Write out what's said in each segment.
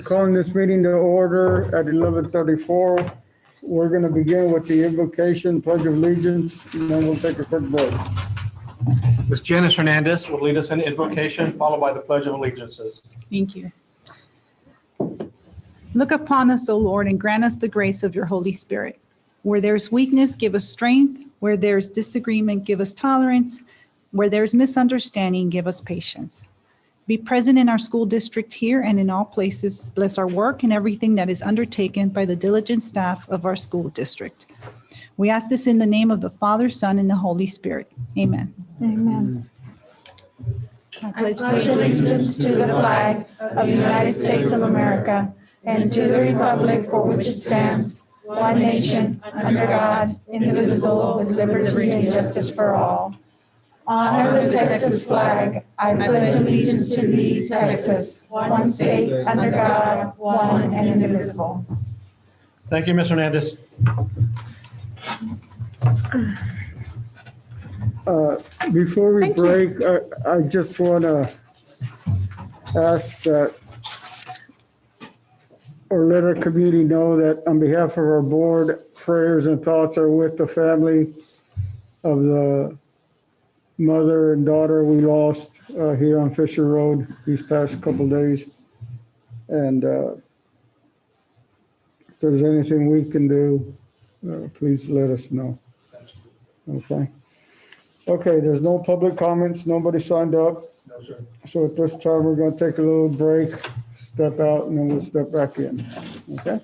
Calling this meeting to order at 11:34. We're going to begin with the invocation, pledge of allegiance, and then we'll take a quick break. Ms. Janice Hernandez will lead us in invocation, followed by the Pledge of Allegiances. Thank you. Look upon us, O Lord, and grant us the grace of your Holy Spirit. Where there's weakness, give us strength. Where there's disagreement, give us tolerance. Where there's misunderstanding, give us patience. Be present in our school district here and in all places. Bless our work and everything that is undertaken by the diligent staff of our school district. We ask this in the name of the Father, Son, and the Holy Spirit. Amen. Amen. I I pledge allegiance to the flag of the United States of America and to the republic for which it stands, one nation, under God, indivisible, with liberty and justice for all. Honor the Texas flag. I pledge allegiance to thee, Texas, one state, under God, one and indivisible. Thank you, Ms. Hernandez. Before we break, I just want to ask that, or let our community know that on behalf of our board, prayers and thoughts are with the family of the mother and daughter we lost here on Fisher Road these past couple days. And if there's anything we can do, please let us know. Okay. Okay, there's no public comments. Nobody signed up. No, sir. So at this time, we're going to take a little break, step out, and then we'll step back in. Okay?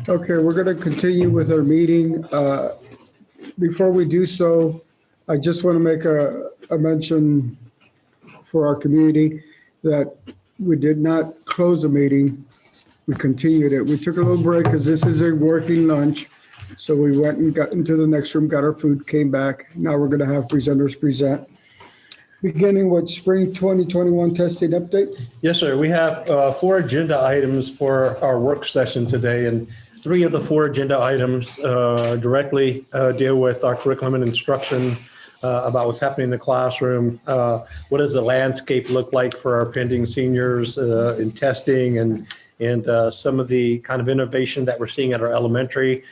Okay, we're going to continue with our meeting. Before we do so, I just want to make a mention for our community that we did not close the meeting. We continued it. We took a little break because this is a working lunch. So we went and got into the next room, got our food, came back. Now we're going to have presenters present. Beginning with spring 2021 testing update. Yes, sir. We have 4 agenda items for our work session today, and 3 of the 4 agenda items directly deal with our curriculum and instruction about what's happening in the classroom. What does the landscape look like for our pending seniors in testing and some of the kind of innovation that we're seeing at our elementary,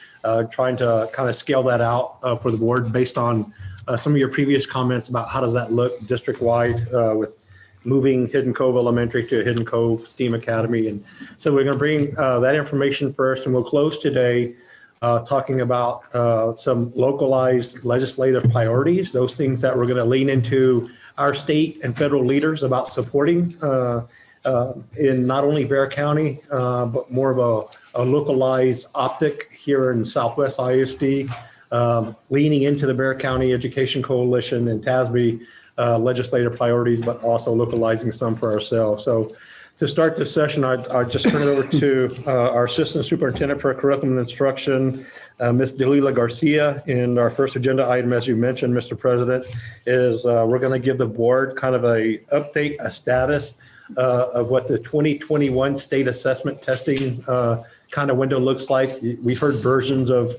trying to kind of scale that out for the board based on some of your previous comments about how does that look district-wide with moving Hidden Cove Elementary to Hidden Cove STEAM Academy. And so we're going to bring that information first, and we'll close today talking about some localized legislative priorities, those things that we're going to lean into our state and federal leaders about supporting in not only Bexar County, but more of a localized optic here in Southwest ISD, leaning into the Bexar County Education Coalition and TASB legislative priorities, but also localizing some for ourselves. So to start this session, I just turn it over to our Assistant Superintendent for Curriculum and Instruction, Ms. Dalila Garcia. And our first agenda item, as you mentioned, Mr. President, is we're going to give the board kind of a update, a status of what the 2021 state assessment testing kind of window looks like. We've heard versions of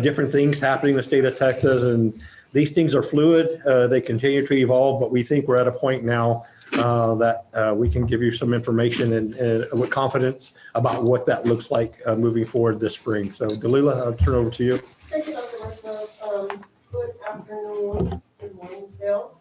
different things happening in the state of Texas, and these things are fluid. They continue to evolve, but we think we're at a point now that we can give you some information and with confidence about what that looks like moving forward this spring. So Dalila, I'll turn it over to you. Thank you, Dr. Marshall. Good afternoon, good morning still.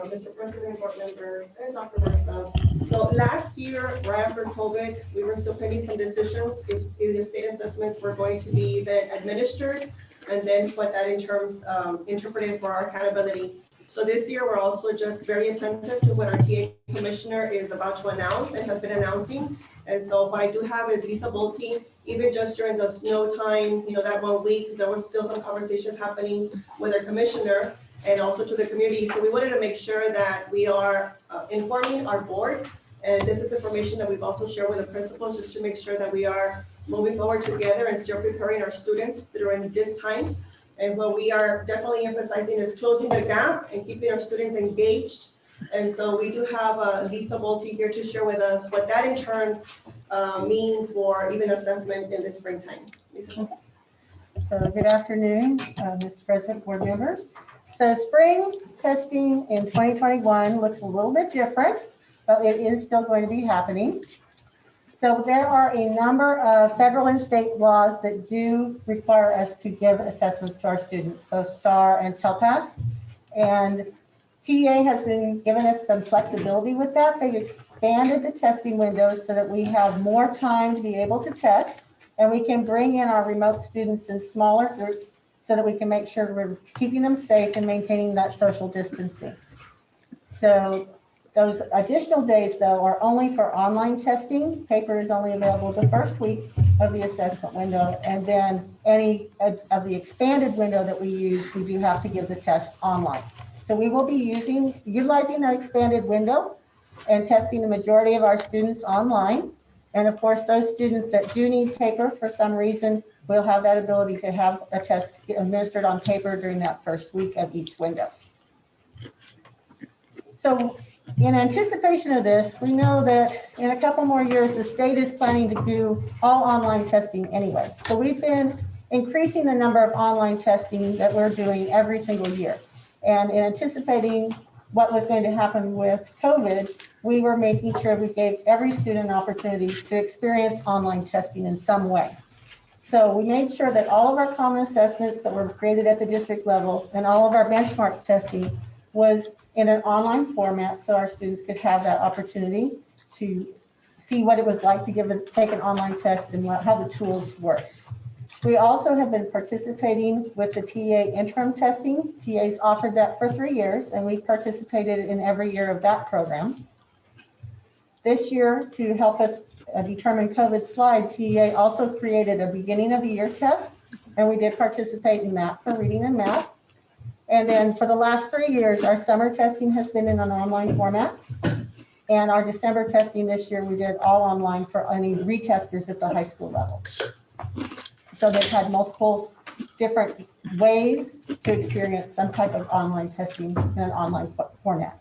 Mr. President, board members, and Dr. Marshall. So last year, right after COVID, we were still pending some decisions if the state assessments were going to be then administered, and then what that in terms interpreted for our accountability. So this year, we're also just very attentive to what our TA commissioner is about to announce and has been announcing. And so what I do have is Lisa Bolte, even just during the snow time, that 1 week, there was still some conversations happening with our commissioner and also to the community. So we wanted to make sure that we are informing our board. And this is information that we've also shared with the principals just to make sure that we are moving forward together and still preparing our students during this time. And what we are definitely emphasizing is closing the gap and keeping our students engaged. And so we do have Lisa Bolte here to share with us what that in turns means for even assessment in the springtime. Lisa. So good afternoon, Mr. President, board members. So spring testing in 2021 looks a little bit different, but it is still going to be happening. So there are a number of federal and state laws that do require us to give assessments to our students, both STAR and TELPAS. And TA has been giving us some flexibility with that. They've expanded the testing windows so that we have more time to be able to test, and we can bring in our remote students in smaller groups so that we can make sure we're keeping them safe and maintaining that social distancing. So those additional days, though, are only for online testing. Paper is only available the first week of the assessment window, and then any of the expanded window that we use, we do have to give the test online. So we will be utilizing that expanded window and testing the majority of our students online. And of course, those students that do need paper for some reason will have that ability to have a test administered on paper during that first week of each window. So in anticipation of this, we know that in a couple more years, the state is planning to do all online testing anyway. So we've been increasing the number of online testing that we're doing every single year. And in anticipating what was going to happen with COVID, we were making sure we gave every student an opportunity to experience online testing in some way. So we made sure that all of our common assessments that were created at the district level and all of our benchmark testing was in an online format so our students could have that opportunity to see what it was like to take an online test and how the tools work. We also have been participating with the TA interim testing. TA's offered that for 3 years, and we participated in every year of that program. This year, to help us determine COVID slide, TA also created a beginning of the year test, and we did participate in that for reading and math. And then for the last 3 years, our summer testing has been in an online format. And our December testing this year, we did all online for any retesters at the high school level. So they've had multiple different ways to experience some type of online testing in an online format.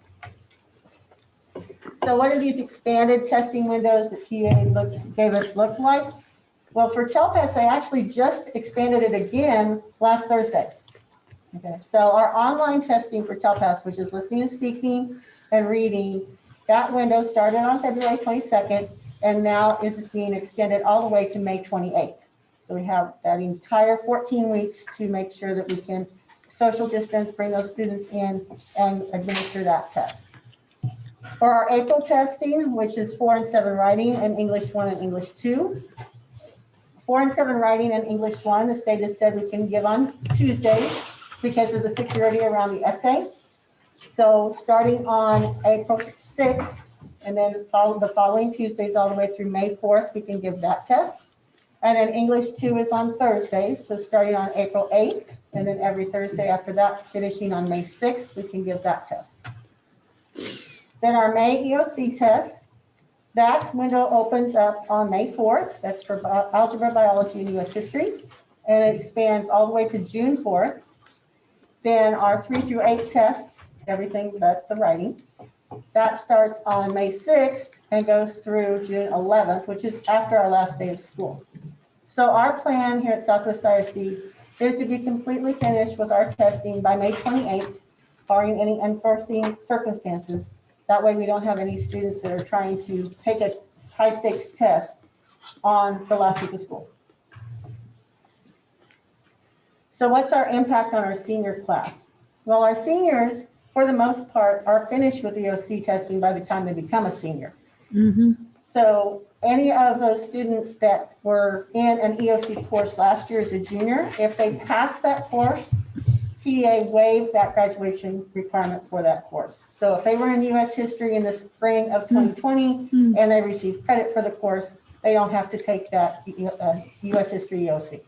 So what do these expanded testing windows that TA gave us look like? Well, for TELPAS, I actually just expanded it again last Thursday. Okay, so our online testing for TELPAS, which is listening and speaking and reading, that window started on February 22nd and now is being extended all the way to May 28th. So we have that entire 14 weeks to make sure that we can social distance, bring those students in and administer that test. For our April testing, which is 4 and 7 writing and English 1 and English 2. 4 and 7 writing and English 1, the state has said we can give on Tuesdays because of the security around the essay. So starting on April 6th and then the following Tuesdays all the way through May 4th, we can give that test. And then English 2 is on Thursdays, so starting on April 8th, and then every Thursday after that, finishing on May 6th, we can give that test. Then our May EOC test, that window opens up on May 4th. That's for algebra, biology, and US history. And it expands all the way to June 4th. Then our 3 through 8 tests, everything but the writing. That starts on May 6th and goes through June 11th, which is after our last day of school. So our plan here at Southwest ISD is to be completely finished with our testing by May 28th, barring any unforeseen circumstances. That way we don't have any students that are trying to take a high stakes test on the last week of school. So what's our impact on our senior class? Well, our seniors, for the most part, are finished with EOC testing by the time they become a senior. Mm-hmm. So any of those students that were in an EOC course last year as a junior, if they pass that course, TA waived that graduation requirement for that course. So if they were in US history in the spring of 2020 and they received credit for the course, they don't have to take that US history EOC.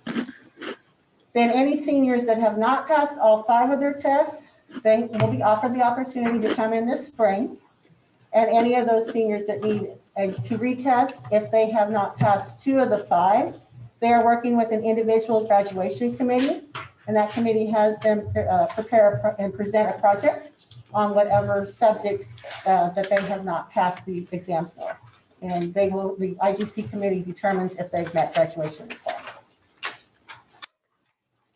Then any seniors that have not passed all 5 of their tests, they will be offered the opportunity to come in this spring. And any of those seniors that need to retest, if they have not passed 2 of the 5, they are working with an individual graduation committee. And that committee has them prepare and present a project on whatever subject that they have not passed the exam for. And the IGC committee determines if they've met graduation requirements.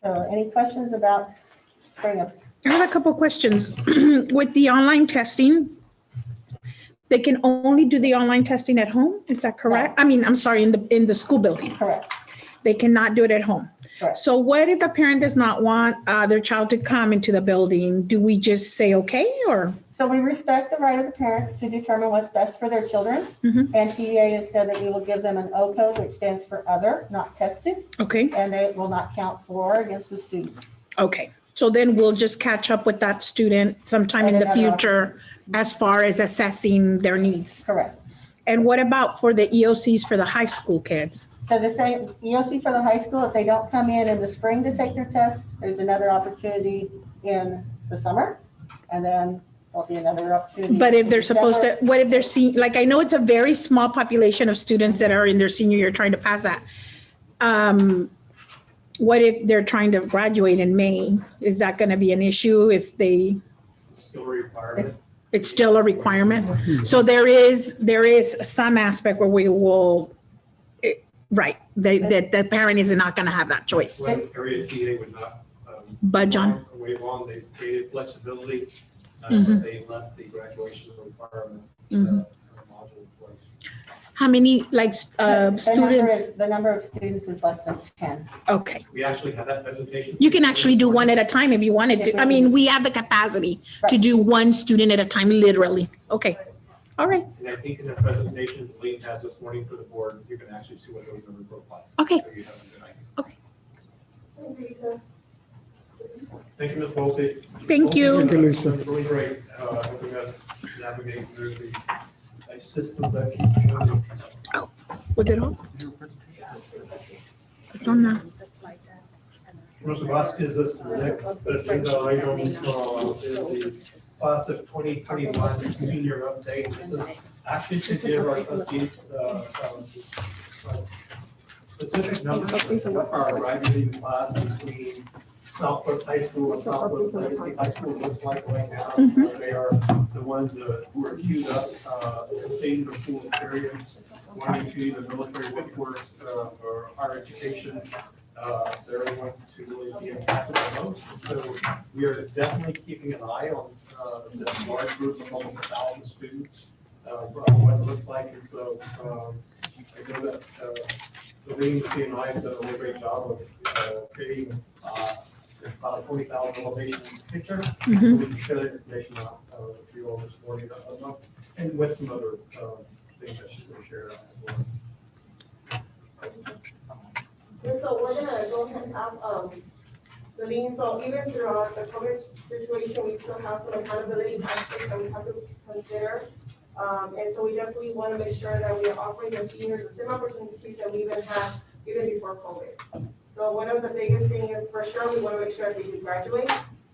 So any questions about spring of I have a couple questions. With the online testing, they can only do the online testing at home, is that correct? I mean, I'm sorry, in the school building. Correct. They cannot do it at home. Correct. So what if a parent does not want their child to come into the building? Do we just say okay, or? So we respect the right of the parents to determine what's best for their children. And TEA has said that we will give them an O code, which stands for other, not tested, Okay, and they will not count for or against the student. okay. So then we'll just catch up with that student sometime in the future as far as assessing their needs. Correct. And what about for the EOCs for the high school kids? So the same EOC for the high school, if they don't come in the spring to take their test, there's another opportunity in the summer. And then there'll be another opportunity. But if they're in supposed to, December. what if they're seeing, like, I know it's a very small population of students that are in their senior year trying to pass that. What if they're trying to graduate in May? Is that going to be an issue if they, Still a requirement. it's still a requirement? So there is some aspect where we will, right, that the parent is not going to have that choice. One area TA would not. Budge on. Waive on, they created flexibility, Mhm. but they left the graduation requirement Mhm. module in place. How many, like, The students? number of students is less than 10. Okay. We actually had that presentation. You can actually do one at a time if you wanted to. I mean, we have the capacity to do one student at a time, literally. Okay. All right. And I think in the presentation Lee has this morning for the board, you can actually see what those numbers look like. Okay. So you have a good idea. Okay. Thank you, Ms. Volpe. Thank you. Thank you, Lisa. It's really great, helping us navigate through the system that keeps changing. Was it on? It's on now. Mr. Vasquez, this is the next agenda item, is the class of 2021 senior update. This is actually to give our trustees, specific numbers of our graduating class between Southwood High School and Southwood Legacy High School looks like right now. They are the ones who are queued up, completing their full experience, wanting to either military workforce or higher education. They're the ones to really be impacted the most. So we are definitely keeping an eye on this large group of almost 1,000 students, what it looks like. And so I know that the Lean CNI has done a really great job of creating about a 40,000 elevation picture. So we can share that information out with you all this morning, and with some other things that she's going to share as well. And so we're gonna go ahead and have, the lean, so even throughout the COVID situation, we still have some accountability aspects that we have to consider. And so we definitely want to make sure that we are offering the seniors the same opportunities that we even had even before COVID. So one of the biggest things is for sure, we want to make sure that they do graduate.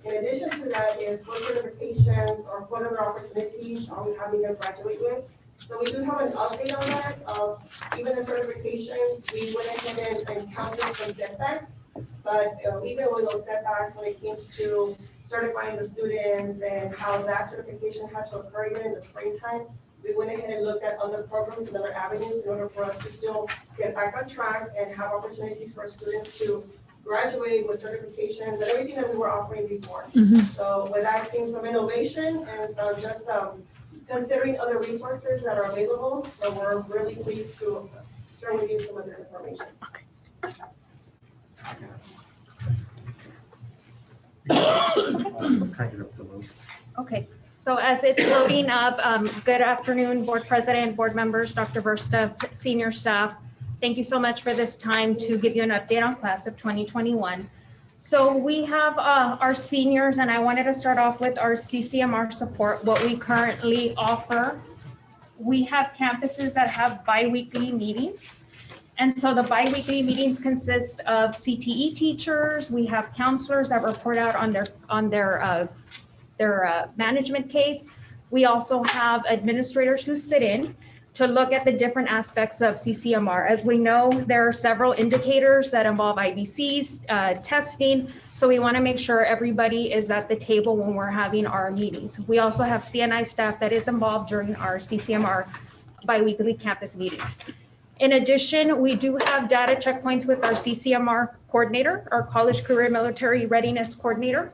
In addition to that is what certifications or what other opportunities are we having them graduate with? So we do have an update on that of even the certifications, we went ahead and encountered some setbacks. But even with those setbacks, when it came to certifying the students and how that certification had to occur even in the springtime, we went ahead and looked at other programs and other avenues in order for us to still get back on track and have opportunities for students to graduate with certifications and everything that we were offering before. So with that came some innovation and so just considering other resources that are available. So we're really pleased to share with you some of this information. Okay, so as it's loading up, good afternoon, board president, board members, Dr. Versta, senior staff. Thank you so much for this time to give you an update on class of 2021. So we have our seniors, and I wanted to start off with our CCMR support, what we currently offer. We have campuses that have biweekly meetings. And so the biweekly meetings consist of CTE teachers. We have counselors that report out on their management case. We also have administrators who sit in to look at the different aspects of CCMR. As we know, there are several indicators that involve IBCs, testing. So we want to make sure everybody is at the table when we're having our meetings. We also have CNI staff that is involved during our CCMR biweekly campus meetings. In addition, we do have data checkpoints with our CCMR coordinator, our College Career Military Readiness Coordinator.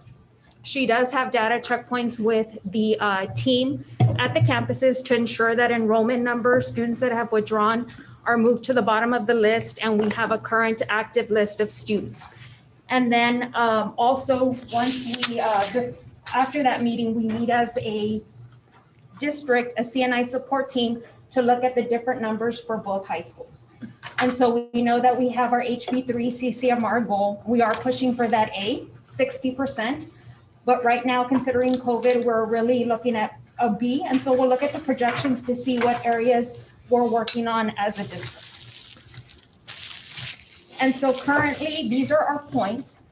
She does have data checkpoints with the team at the campuses to ensure that enrollment numbers, students that have withdrawn, are moved to the bottom of the list, and we have a current active list of students. And then also, once we, after that meeting, we meet as a district, a CNI support team, to look at the different numbers for both high schools. And so we know that we have our HB3 CCMR goal. We are pushing for that A, 60%. But right now, considering COVID, we're really looking at a B. And so we'll look at the projections to see what areas we're working on as a district. And so currently, these are our points.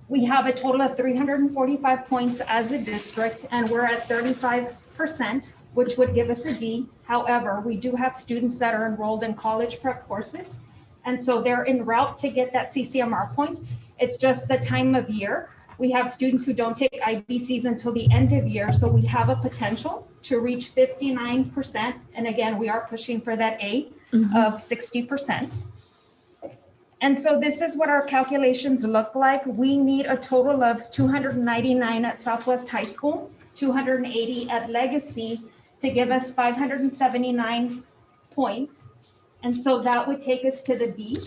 We have a total of 345 points as a district, and we're at 35%, which would give us a D. However, we do have students that are enrolled in college prep courses. And so they're en route to get that CCMR point. It's just the time of year. We have students who don't take IBCs until the end of year. So we have a potential to reach 59%. And again, we are pushing for that A of 60%. And so this is what our calculations look like. We need a total of 299 at Southwest High School, 280 at Legacy to give us 579 points. And so that would take us to the B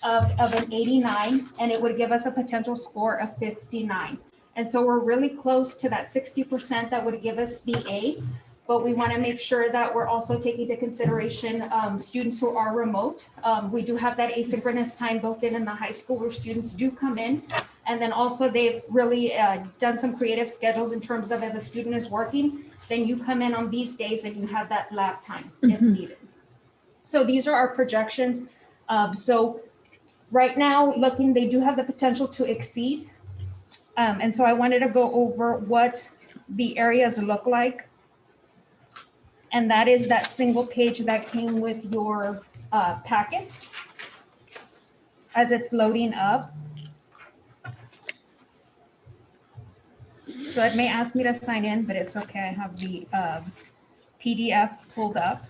of an 89, and it would give us a potential score of 59. And so we're really close to that 60% that would give us the A. But we want to make sure that we're also taking into consideration students who are remote. We do have that asynchronous time built in the high school where students do come in. And then also they've really done some creative schedules in terms of if a student is working, then you come in on these days and you have that lab time if needed. So these are our projections. So right now looking, they do have the potential to exceed. And so I wanted to go over what the areas look like. And that is that single page that came with your packet as it's loading up. So it may ask me to sign in, but it's okay. I have the PDF pulled up.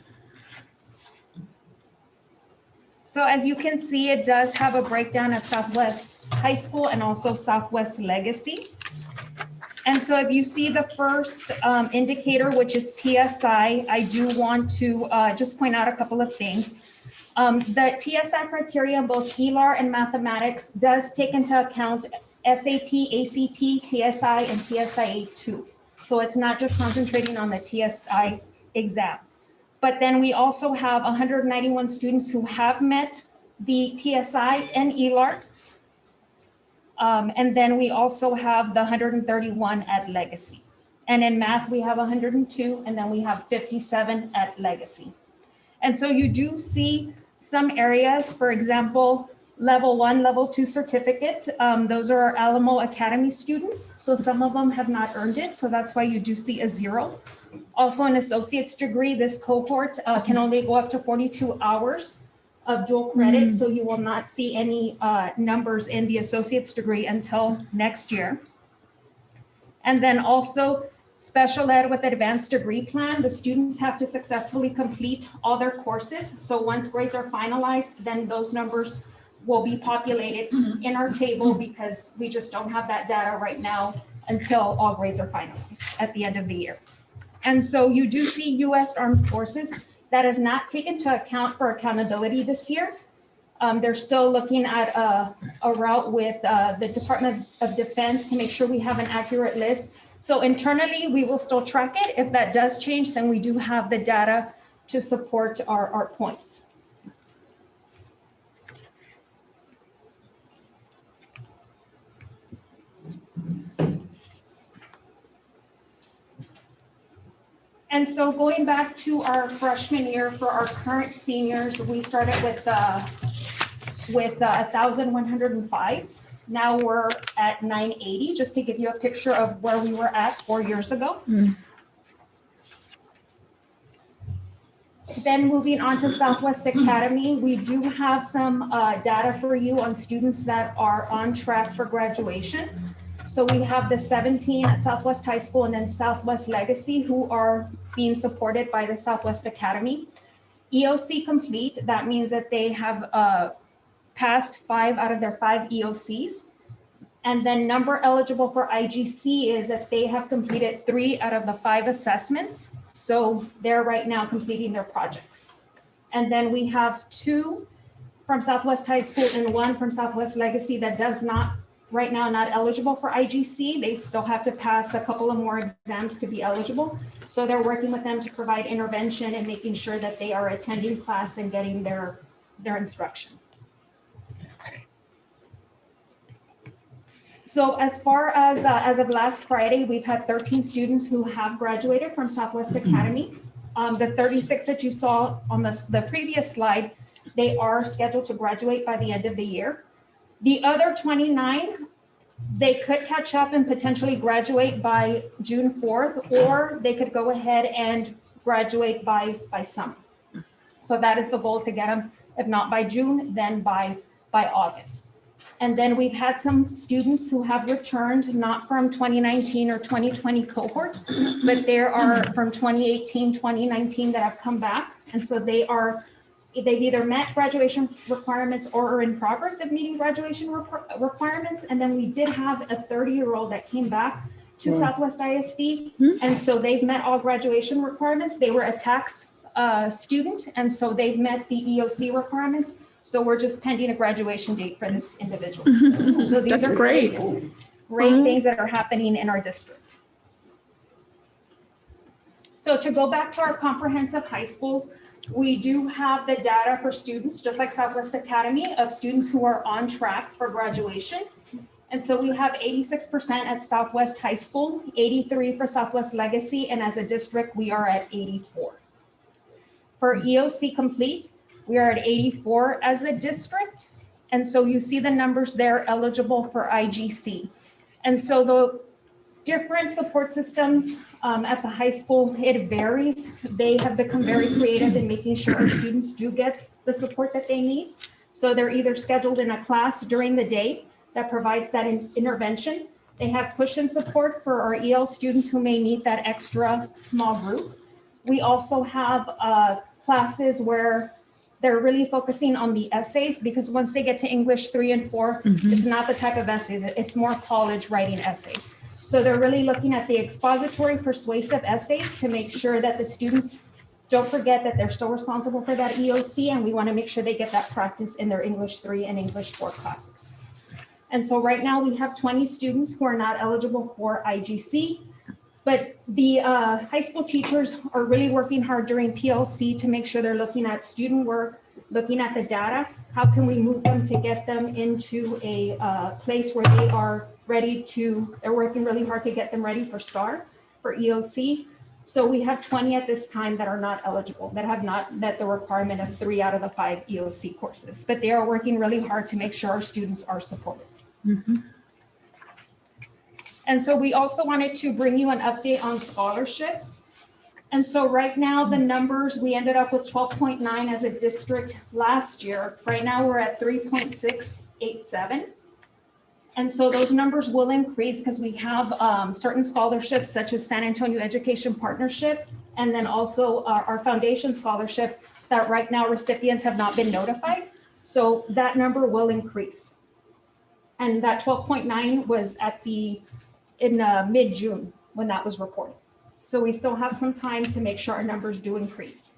So as you can see, it does have a breakdown of Southwest High School and also Southwest Legacy. And so if you see the first indicator, which is TSI, I do want to just point out a couple of things. The TSI criteria in both ELAR and mathematics does take into account SAT, ACT, TSI, and TSIA2. So it's not just concentrating on the TSI exam. But then we also have 191 students who have met the TSI and ELAR. And then we also have the 131 at Legacy. And in math, we have 102, and then we have 57 at Legacy. And so you do see some areas, for example, level 1, level 2 certificate. Those are our Alamo Academy students. So some of them have not earned it. So that's why you do see a 0. Also an associate's degree, this cohort can only go up to 42 hours of dual credit. So you will not see any numbers in the associate's degree until next year. And then also special ed with advanced degree plan, the students have to successfully complete all their courses. So once grades are finalized, then those numbers will be populated in our table because we just don't have that data right now until all grades are finalized at the end of the year. And so you do see U.S. Armed Forces. That is not taken into account for accountability this year. They're still looking at a route with the Department of Defense to make sure we have an accurate list. So internally, we will still track it. If that does change, then we do have the data to support our points. And so going back to our freshman year for our current seniors, we started with 1,105. Now we're at 980, just to give you a picture of where we were at 4 years ago. Then moving on to Southwest Academy, we do have some data for you on students that are on track for graduation. So we have the 17 at Southwest High School and then Southwest Legacy who are being supported by the Southwest Academy. EOC complete, that means that they have passed 5 out of their 5 EOCs. And then number eligible for IGC is if they have completed 3 out of the 5 assessments. So they're right now completing their projects. And then we have 2 from Southwest High School and 1 from Southwest Legacy that does not, right now, not eligible for IGC. They still have to pass a couple of more exams to be eligible. So they're working with them to provide intervention and making sure that they are attending class and getting their instruction. So as far as of last Friday, we've had 13 students who have graduated from Southwest Academy. The 36 that you saw on the previous slide, they are scheduled to graduate by the end of the year. The other 29, they could catch up and potentially graduate by June 4th, or they could go ahead and graduate by summer. So that is the goal, to get them, if not by June, then by August. And then we've had some students who have returned, not from 2019 or 2020 cohort, but there are from 2018, 2019 that have come back. And so they've either met graduation requirements or are in progress of meeting graduation requirements. And then we did have a 30-year-old that came back to Southwest ISD. And so they've met all graduation requirements. They were a tax student, and so they've met the EOC requirements. So we're just pending a graduation date for this individual. So these That's are great. great things that are happening in our district. So to go back to our comprehensive high schools, we do have the data for students, just like Southwest Academy, of students who are on track for graduation. And so we have 86% at Southwest High School, 83 for Southwest Legacy, and as a district, we are at 84. For EOC complete, we are at 84 as a district. And so you see the numbers there eligible for IGC. And so the different support systems at the high school, it varies. They have become very creative in making sure our students do get the support that they need. So they're either scheduled in a class during the day that provides that intervention. They have push-in support for our EL students who may need that extra small group. We also have classes where they're really focusing on the essays, because once they get to English 3 and 4, it's not the type of essays, it's more college writing essays. So they're really looking at the expository persuasive essays to make sure that the students don't forget that they're still responsible for that EOC, and we want to make sure they get that practice in their English 3 and English 4 classes. And so right now we have 20 students who are not eligible for IGC. But the high school teachers are really working hard during PLC to make sure they're looking at student work, looking at the data. How can we move them to get them into a place where they are ready to, they're working really hard to get them ready for STAR, for EOC. So we have 20 at this time that are not eligible, that have not met the requirement of 3 out of the 5 EOC courses. But they are working really hard to make sure our students are supported. And so we also wanted to bring you an update on scholarships. And so right now the numbers, we ended up with 12.9 as a district last year. Right now we're at 3.687. And so those numbers will increase because we have certain scholarships such as San Antonio Education Partnership, and then also our foundation scholarship that right now recipients have not been notified. So that number will increase. And that 12.9 was in mid-June when that was reported. So we still have some time to make sure our numbers do increase.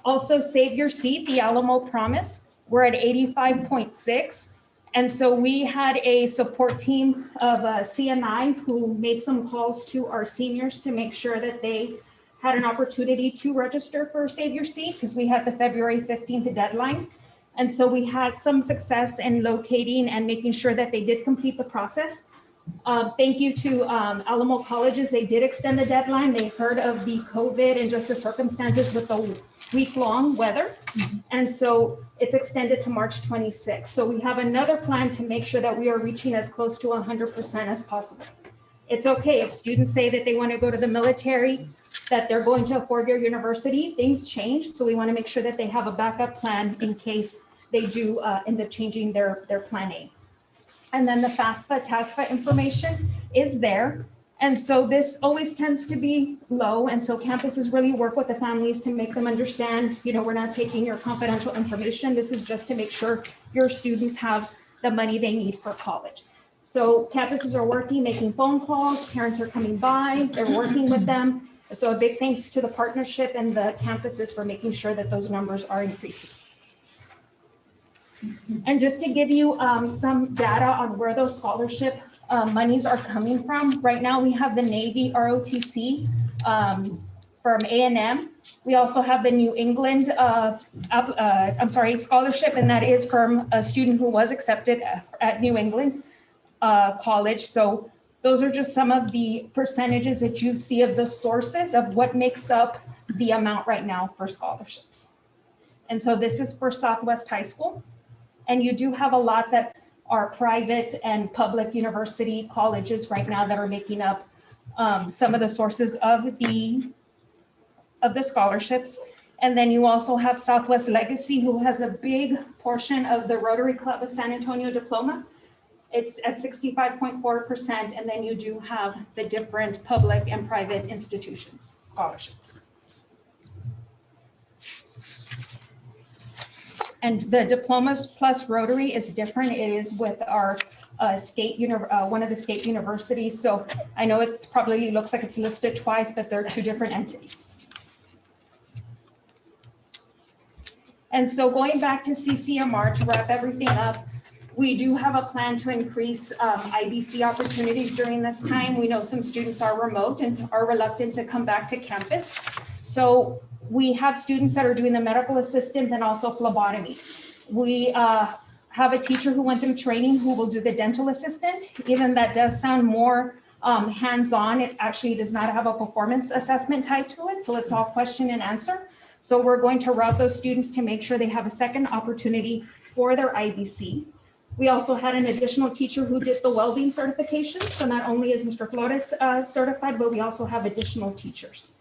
Also, Save Your Seat, the Alamo Promise, we're at 85.6. And so we had a support team of CNI who made some calls to our seniors to make sure that they had an opportunity to register for Save Your Seat, because we had the February 15th deadline. And so we had some success in locating and making sure that they did complete the process. Thank you to Alamo Colleges. They did extend the deadline. They heard of the COVID and just the circumstances with the week-long weather. And so it's extended to March 26th. So we have another plan to make sure that we are reaching as close to 100% as possible. It's okay if students say that they want to go to the military, that they're going to a 4-year university, things change. So we want to make sure that they have a backup plan in case they do end up changing their plan A. And then the FAFSA, TASFA information is there. And so this always tends to be low. And so campuses really work with the families to make them understand, we're not taking your confidential information. This is just to make sure your students have the money they need for college. So campuses are working, making phone calls, parents are coming by, they're working with them. So a big thanks to the partnership and the campuses for making sure that those numbers are increasing. And just to give you some data on where those scholarship monies are coming from, right now we have the Navy ROTC from A&M. We also have the New England, scholarship, and that is from a student who was accepted at New England College. So those are just some of the percentages that you see of the sources of what makes up the amount right now for scholarships. And so this is for Southwest High School. And you do have a lot that are private and public university colleges right now that are making up some of the sources of the scholarships. And then you also have Southwest Legacy, who has a big portion of the Rotary Club of San Antonio diploma. It's at 65.4%. And then you do have the different public and private institutions scholarships. And the Diplomas Plus Rotary is different. It is with our one of the state universities. So I know it's probably looks like it's listed twice, but they're two different entities. And so going back to CCMR to wrap everything up, we do have a plan to increase IBC opportunities during this time. We know some students are remote and are reluctant to come back to campus. So we have students that are doing the medical assistant and also phlebotomy. We have a teacher who went through training who will do the dental assistant. Even that does sound more hands-on. It actually does not have a performance assessment tied to it. So it's all question and answer. So we're going to route those students to make sure they have a second opportunity for their IBC. We also had an additional teacher who did the well-being certification. So not only is Mr. Flores certified, but we also have additional teachers.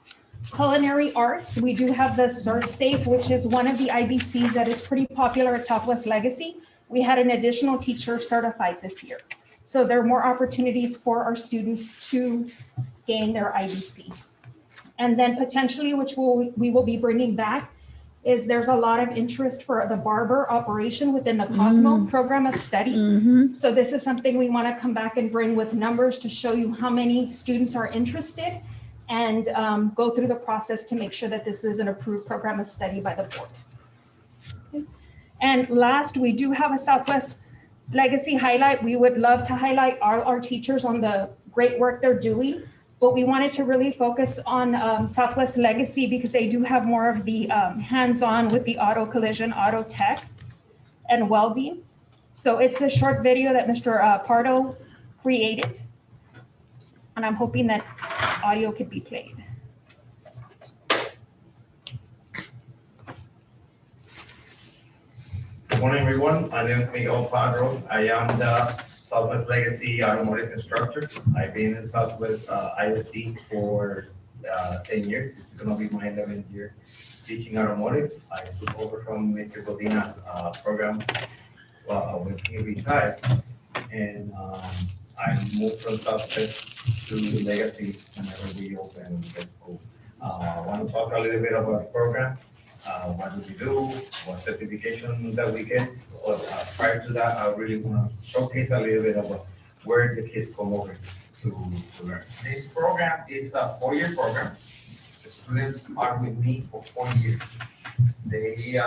Culinary arts, we do have the ServSafe, which is one of the IBCs that is pretty popular at Southwest Legacy. We had an additional teacher certified this year. So there are more opportunities for our students to gain their IBC. And then potentially, which we will be bringing back, is there's a lot of interest for the barber operation within the Cosmo program of study. So this is something we want to come back and bring with numbers to show you how many students are interested and go through the process to make sure that this is an approved program of study by the board. Okay. And last, we do have a Southwest Legacy highlight. We would love to highlight all our teachers on the great work they're doing, but we wanted to really focus on Southwest Legacy because they do have more of the hands-on with the auto collision, auto tech, and welding. So it's a short video that Mr. Pardo created. And I'm hoping that audio could be played. Good morning, everyone. My name is Miguel Padro. I am the Southwest Legacy Automotive Instructor. I've been in Southwest ISD for 10 years. This is going to be my 11th year teaching automotive. I took over from Mr. Godina's program when he retired. And I moved from Southwest to Legacy whenever we open the school. I want to talk a little bit about the program. What do we do? What certification that we get? But prior to that, I really want to showcase a little bit about where the kids come over to learn. This program is a 4-year program. The students are with me for 4 years. They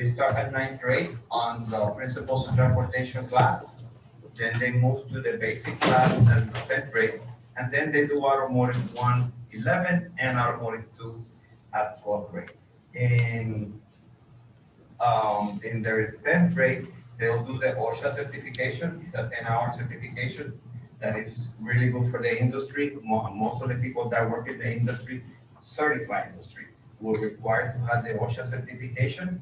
start at 9th grade on the Principles of Transportation class. Then they move to the basic class in 10th grade. And then they do Automotive 1, 11, and Automotive 2 at 12th grade. In their 10th grade, they'll do the OSHA certification. It's a 10-hour certification that is really good for the industry. Most of the people that work in the industry, certified industry, will require to have the OSHA certification.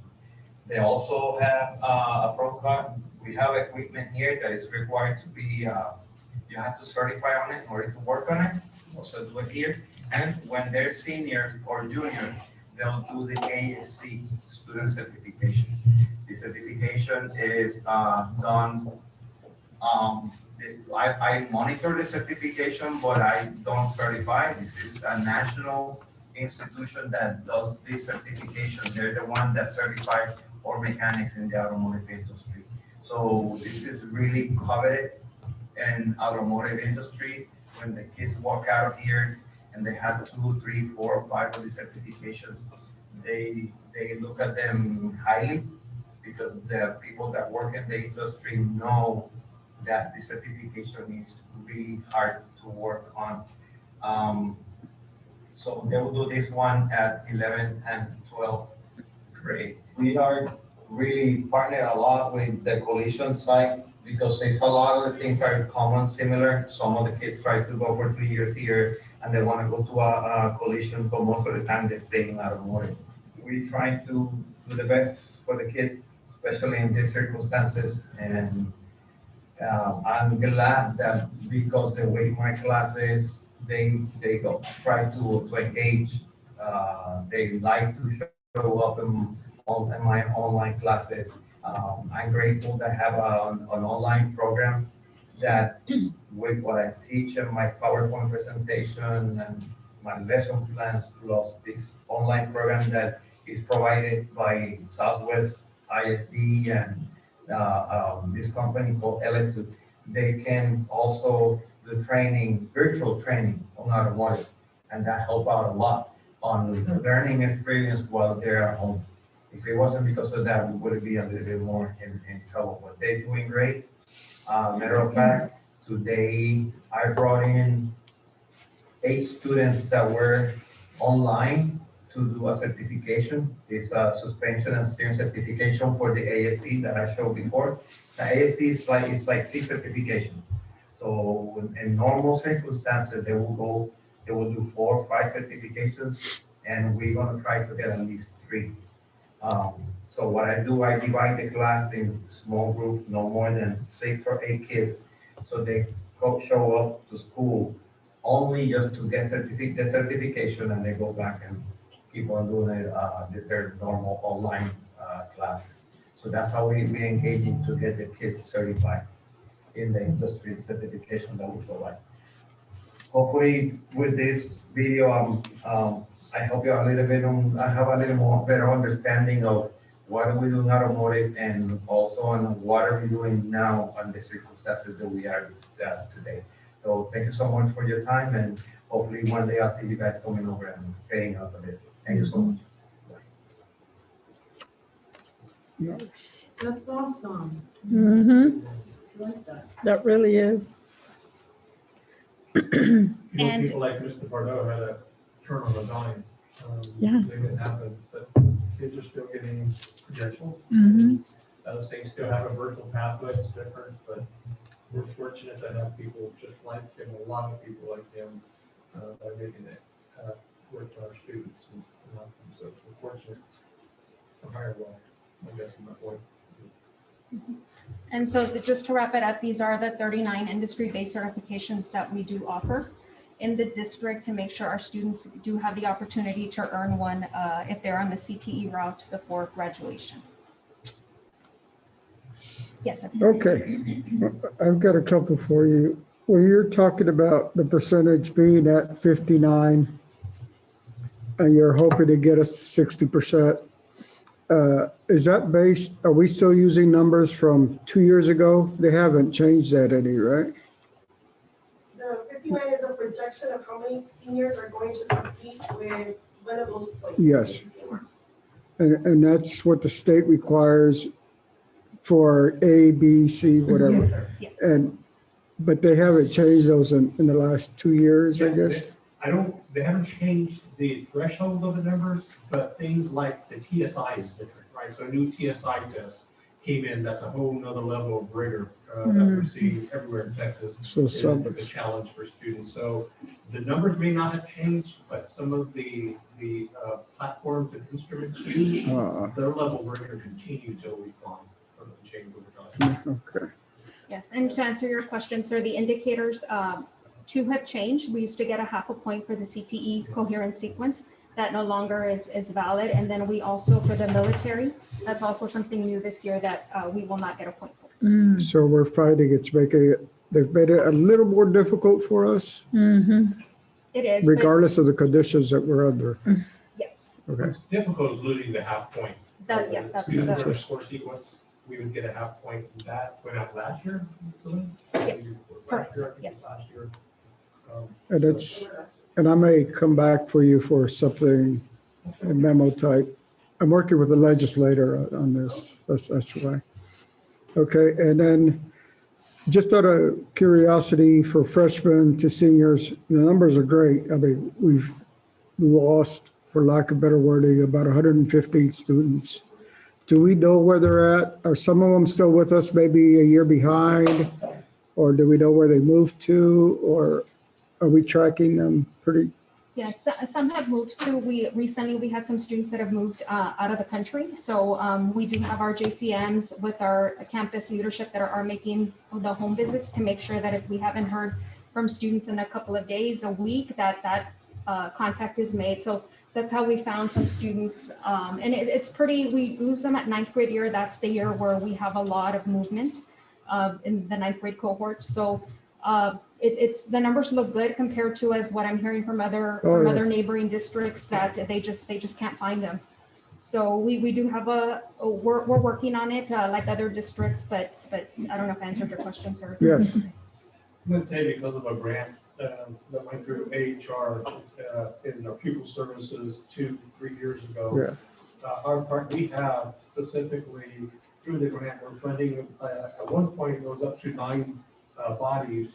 They also have a pro card. We have equipment here that is required to be, you have to certify on it in order to work on it. Also do it here. And when they're seniors or juniors, they'll do the ASC student certification. The certification is done, I monitor the certification, but I don't certify. This is a national institution that does this certification. They're the one that certifies all mechanics in the automotive industry. So this is really coveted in automotive industry. When the kids walk out here and they have 2, 3, 4, 5 of these certifications, they look at them highly because the people that work in the industry know that the certification is really hard to work on. So they will do this one at 11th and 12th grade. We are really partnered a lot with the collision site because there's a lot of the things are common, similar. Some of the kids try to go for 3 years here and they want to go to a collision, but most of the time they stay in automotive. We try to do the best for the kids, especially in these circumstances. And I'm glad that because the way my classes, they go try to engage. They like to show up in my online classes. I'm grateful to have an online program that with what I teach in my PowerPoint presentation and my lesson plans plus this online program that is provided by Southwest ISD and this company called Electric. They can also do training, virtual training on automotive, and that help out a lot on the learning experience while they're at home. If it wasn't because of that, we would be a little bit more in trouble, but they're doing great. Matter of fact, today I brought in 8 students that were online to do a certification. It's a suspension and steering certification for the ASC that I showed before. The ASC is like 6 certifications. So in normal circumstances, they will do 4 or 5 certifications, and we're gonna try to get at least 3. So what I do, I divide the class in small groups, no more than 6 or 8 kids. So they show up to school only just to get the certification, and they go back and keep on doing their normal online classes. So that's how we engaging to get the kids certified in the industry certification that we provide. Hopefully with this video, I help you a little bit I have a little more better understanding of what are we doing automotive and also on what are we doing now on the circumstances that we are today. So thank you so much for your time, and hopefully one day I'll see you guys coming over and paying us a visit. Thank you so much. That's awesome. Mm-hmm. Like that. That really is. You know, And- people like Mr. Bordeaux had a turn on a dime. Yeah. They didn't happen, but kids are still getting credentials. Mm-hmm. They still have a virtual pathway, it's different, but we're fortunate to have people just like him, a lot of people like him, by making it work for our students and help them. So we're fortunate to hire well, I guess, in that way. And so just to wrap it up, these are the 39 industry-based certifications that we do offer in the district to make sure our students do have the opportunity to earn one if they're on the CTE route before graduation. Yes, sir. Okay, I've got a couple for you. When you're talking about the percentage being at 59, and you're hoping to get us to 60%, is that based, are we still using numbers from 2 years ago? They haven't changed that any, right? The 59 is a projection of how many seniors are going to compete with one of those places. Yes. And that's what the state requires for A, B, C, whatever. Yes, sir. Yes. But they haven't changed those in the last 2 years, I Yeah, guess? they haven't changed the threshold of the numbers, but things like the TSI is different, right? So a new TSI test came in, that's a whole nother level of rigor that we're seeing everywhere in Texas. So It's a challenge for students. So the numbers may not have changed, but some of the platforms and instruments used, their level of rigor continue to refine or change over time. Okay. Yes, and to answer your question, sir, the indicators, 2 have changed. We used to get a half a point for the CTE coherent sequence. That no longer is valid. And then we also, for the military, that's also something new this year that we will not get a point for. So we're fighting, they've made it a little more difficult for us, Mm-hmm. It is. but- regardless of the conditions that we're under. Yes, Okay. What's difficult is losing the half point. that's Yeah, the, for core sequence. we would get a half point in that. Went out last year? Yes, correct, Last year, I think yes. last year. And I may come back for you for something, a memo type. I'm working with the legislator on this, that's why. Okay, and then just out of curiosity for freshmen to seniors, the numbers are great. I mean, we've lost, for lack of better wording, about 115 students. Do we know where they're at? Are some of them still with us, maybe a year behind? Or do we know where they moved to? Or are we tracking them pretty? Yes, some have moved to, we had some students that have moved out of the country. So we do have our JCMs with our campus leadership that are making the home visits to make sure that if we haven't heard from students in a couple of days, a week, that contact is made. So that's how we found some students. And it's pretty, we lose them at ninth grade year. That's the year where we have a lot of movement in the ninth grade cohort. So it's the numbers look good compared to as what I'm hearing from other other neighboring districts that they just can't find them. So we do have we're working on it like other districts, but I don't know if I answered your question, sir. Yes. I'm going to tell you because of a grant that went through AHR in our pupil services 2-3 years ago. Yeah. We have specifically through the grant, we're funding, at one point, it goes up to 9 bodies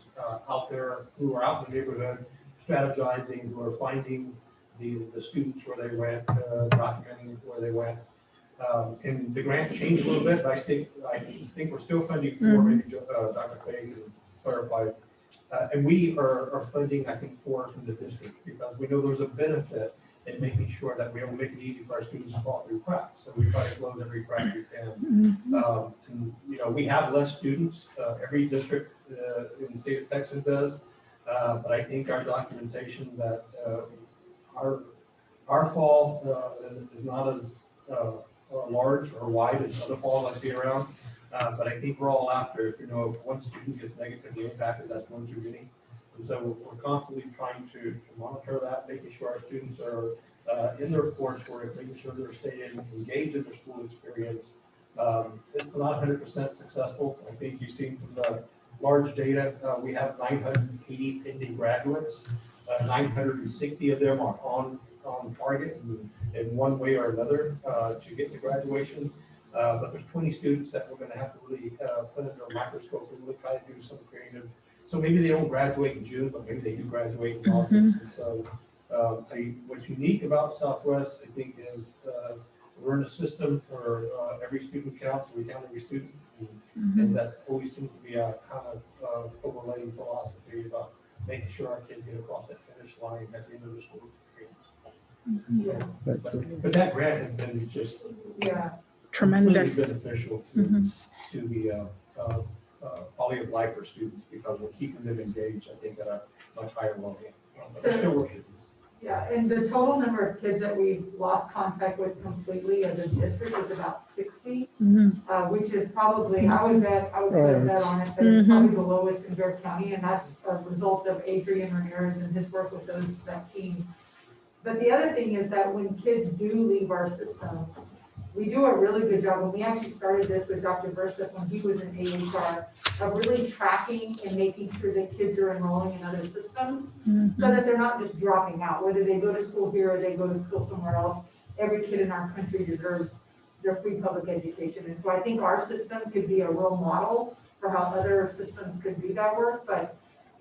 out there who are out in the neighborhood strategizing, who are finding the students where they went, documenting where they went. And the grant changed a little bit, but I think we're still funding 4, maybe Dr. Fagan clarified. And we are funding, I think, 4 from the district because we know there's a benefit in making sure that we don't make it easy for our students to fall through cracks. So we try to close every crack we can. And, you know, we have less students. Every district in the state of Texas does. But I think our documentation that our fall is not as large or wide as other falls I see around. But I think we're all after, if you know, if one student gets negatively impacted, that's one too many. And so we're constantly trying to monitor that, making sure our students are in their coursework, making sure they're staying engaged in their school experience. It's not 100% successful. I think you've seen from the large data, we have 980 pending graduates. 960 of them are on target in one way or another to get to graduation. But there's 20 students that we're going to have to really put under a microscope and really try to do some creative. So maybe they don't graduate in June, but maybe they do graduate in August. And so what's unique about Southwest, I think, is we're in a system where every student counts. We count every student. And that always seems to be a kind of overlaying philosophy about making sure our kids get across that finish line at the end of the school experience. But that grant has been just Tremendous. completely beneficial to the quality of life for students because we're keeping them engaged, I think, at a much higher level. But we're still working. Yeah, and the total number of kids that we've lost contact with completely as a district is about 60, which is probably, I would bet on it, that it's probably the lowest in Bexar County, and that's a result of Adrian Ramirez and his work with that team. But the other thing is that when kids do leave our system, we do a really good job, and we actually started this with Dr. Versa when he was in AHR, of really tracking and making sure that kids are enrolling in other systems so that they're not just dropping out, whether they go to school here or they go to school somewhere else. Every kid in our country deserves their free public education. And so I think our system could be a role model for how other systems could do that work, but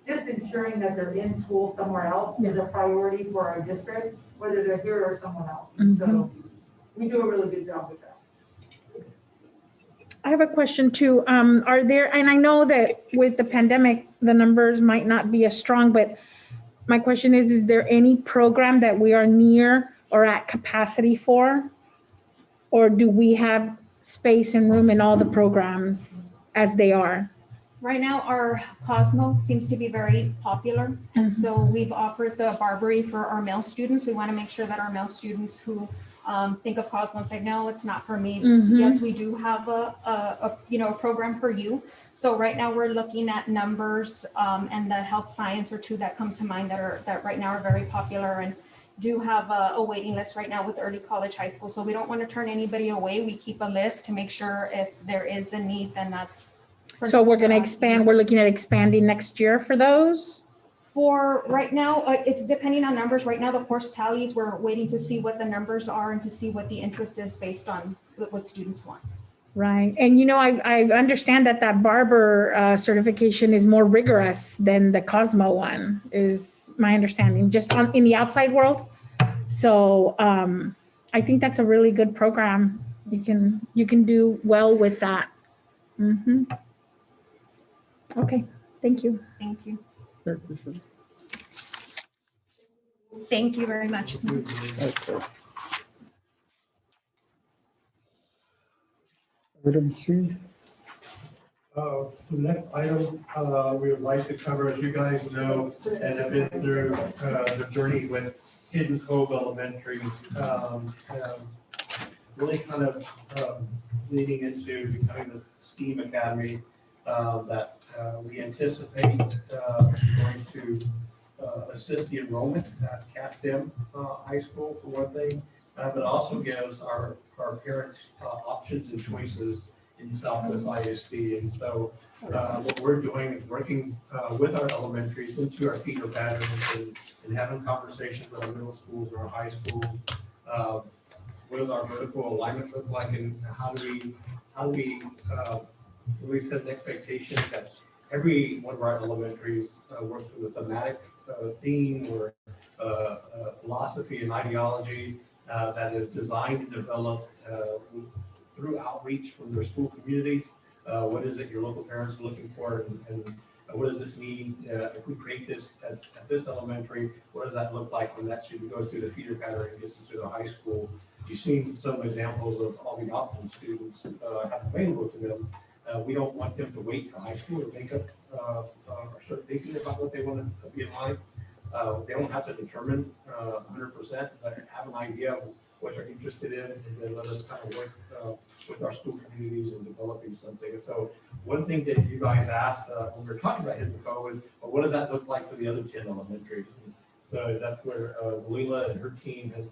just ensuring that they're in school somewhere else is a priority for our district, whether they're here or someone else. And so we do a really good job with that. I have a question too. Are there, and I know that with the pandemic, the numbers might not be as strong, but my question is there any program that we are near or at capacity for? Or do we have space and room in all the programs as they are? Right now, our Cosmo seems to be very popular. And so we've offered the Barbary for our male students. We want to make sure that our male students who think of Cosmo and say, no, it's not for me. Yes, we do have a program for you. So right now we're looking at numbers and the health science are two that come to mind that right now are very popular. do have a waiting list right now with early college high school. So we don't want to turn anybody away. We keep a list to make sure if there is a need, then that's. So we're going to principals are asking. expand, we're looking at expanding next year for those? For right now, it's depending on numbers. Right now, the course tallies, we're waiting to see what the numbers are and to see what the interest is based on what students want. Right. And I understand that Barber certification is more rigorous than the Cosmo one, is my understanding, just in the outside world. So I think that's a really good program. You can do well with that. Okay, thank you. Thank you. Thank you very much. Item C. The next item we would like to cover, as you guys know, and have been through the journey with Hidden Cove Elementary, really kind of leading into becoming the STEAM Academy that we anticipate going to assist the enrollment at CASTEM High School for one thing, but also gives our parents options and choices in Southwest ISD. And so what we're doing is working with our elementaries into our feeder patterns and having conversations with our middle schools and our high schools. What does our vertical alignment look like, and how do we really set an expectation that every one of our elementaries works with a thematic theme or philosophy and ideology that is designed to develop through outreach from their school communities. What is it your local parents are looking for, and what does this mean if we create this at this elementary? What does that look like when that student goes through the feeder pattern and gets into the high school? You've seen some examples of all the options students have available to them. We don't want them to wait for high school to make up or start thinking about what they want to be in life. They don't have to determine 100%, but have an idea of what they're interested in, and then let us kind of work with our school communities in developing something. And so one thing that you guys asked when we were talking about Hidden Cove is, well, what does that look like for the other 10 elementaries? And so that's where Leela and her team has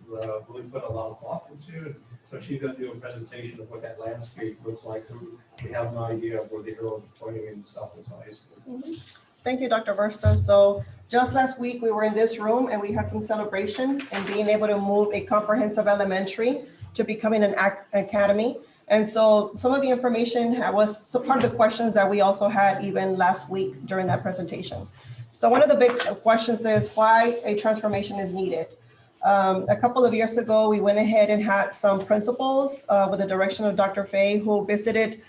really put a lot of thought into. And so she's going to do a presentation of what that landscape looks like, so we have an idea of where the arrows are pointing in Southwest High School. Thank you, Dr. Versta. So just last week, we were in this room and we had some celebration and being able to move a comprehensive elementary to becoming an academy. And so some of the information was part of the questions that we also had even last week during that presentation. So one of the big questions is why a transformation is needed. A couple of years ago, we went ahead and had some principals with the direction of Dr. Fay, who visited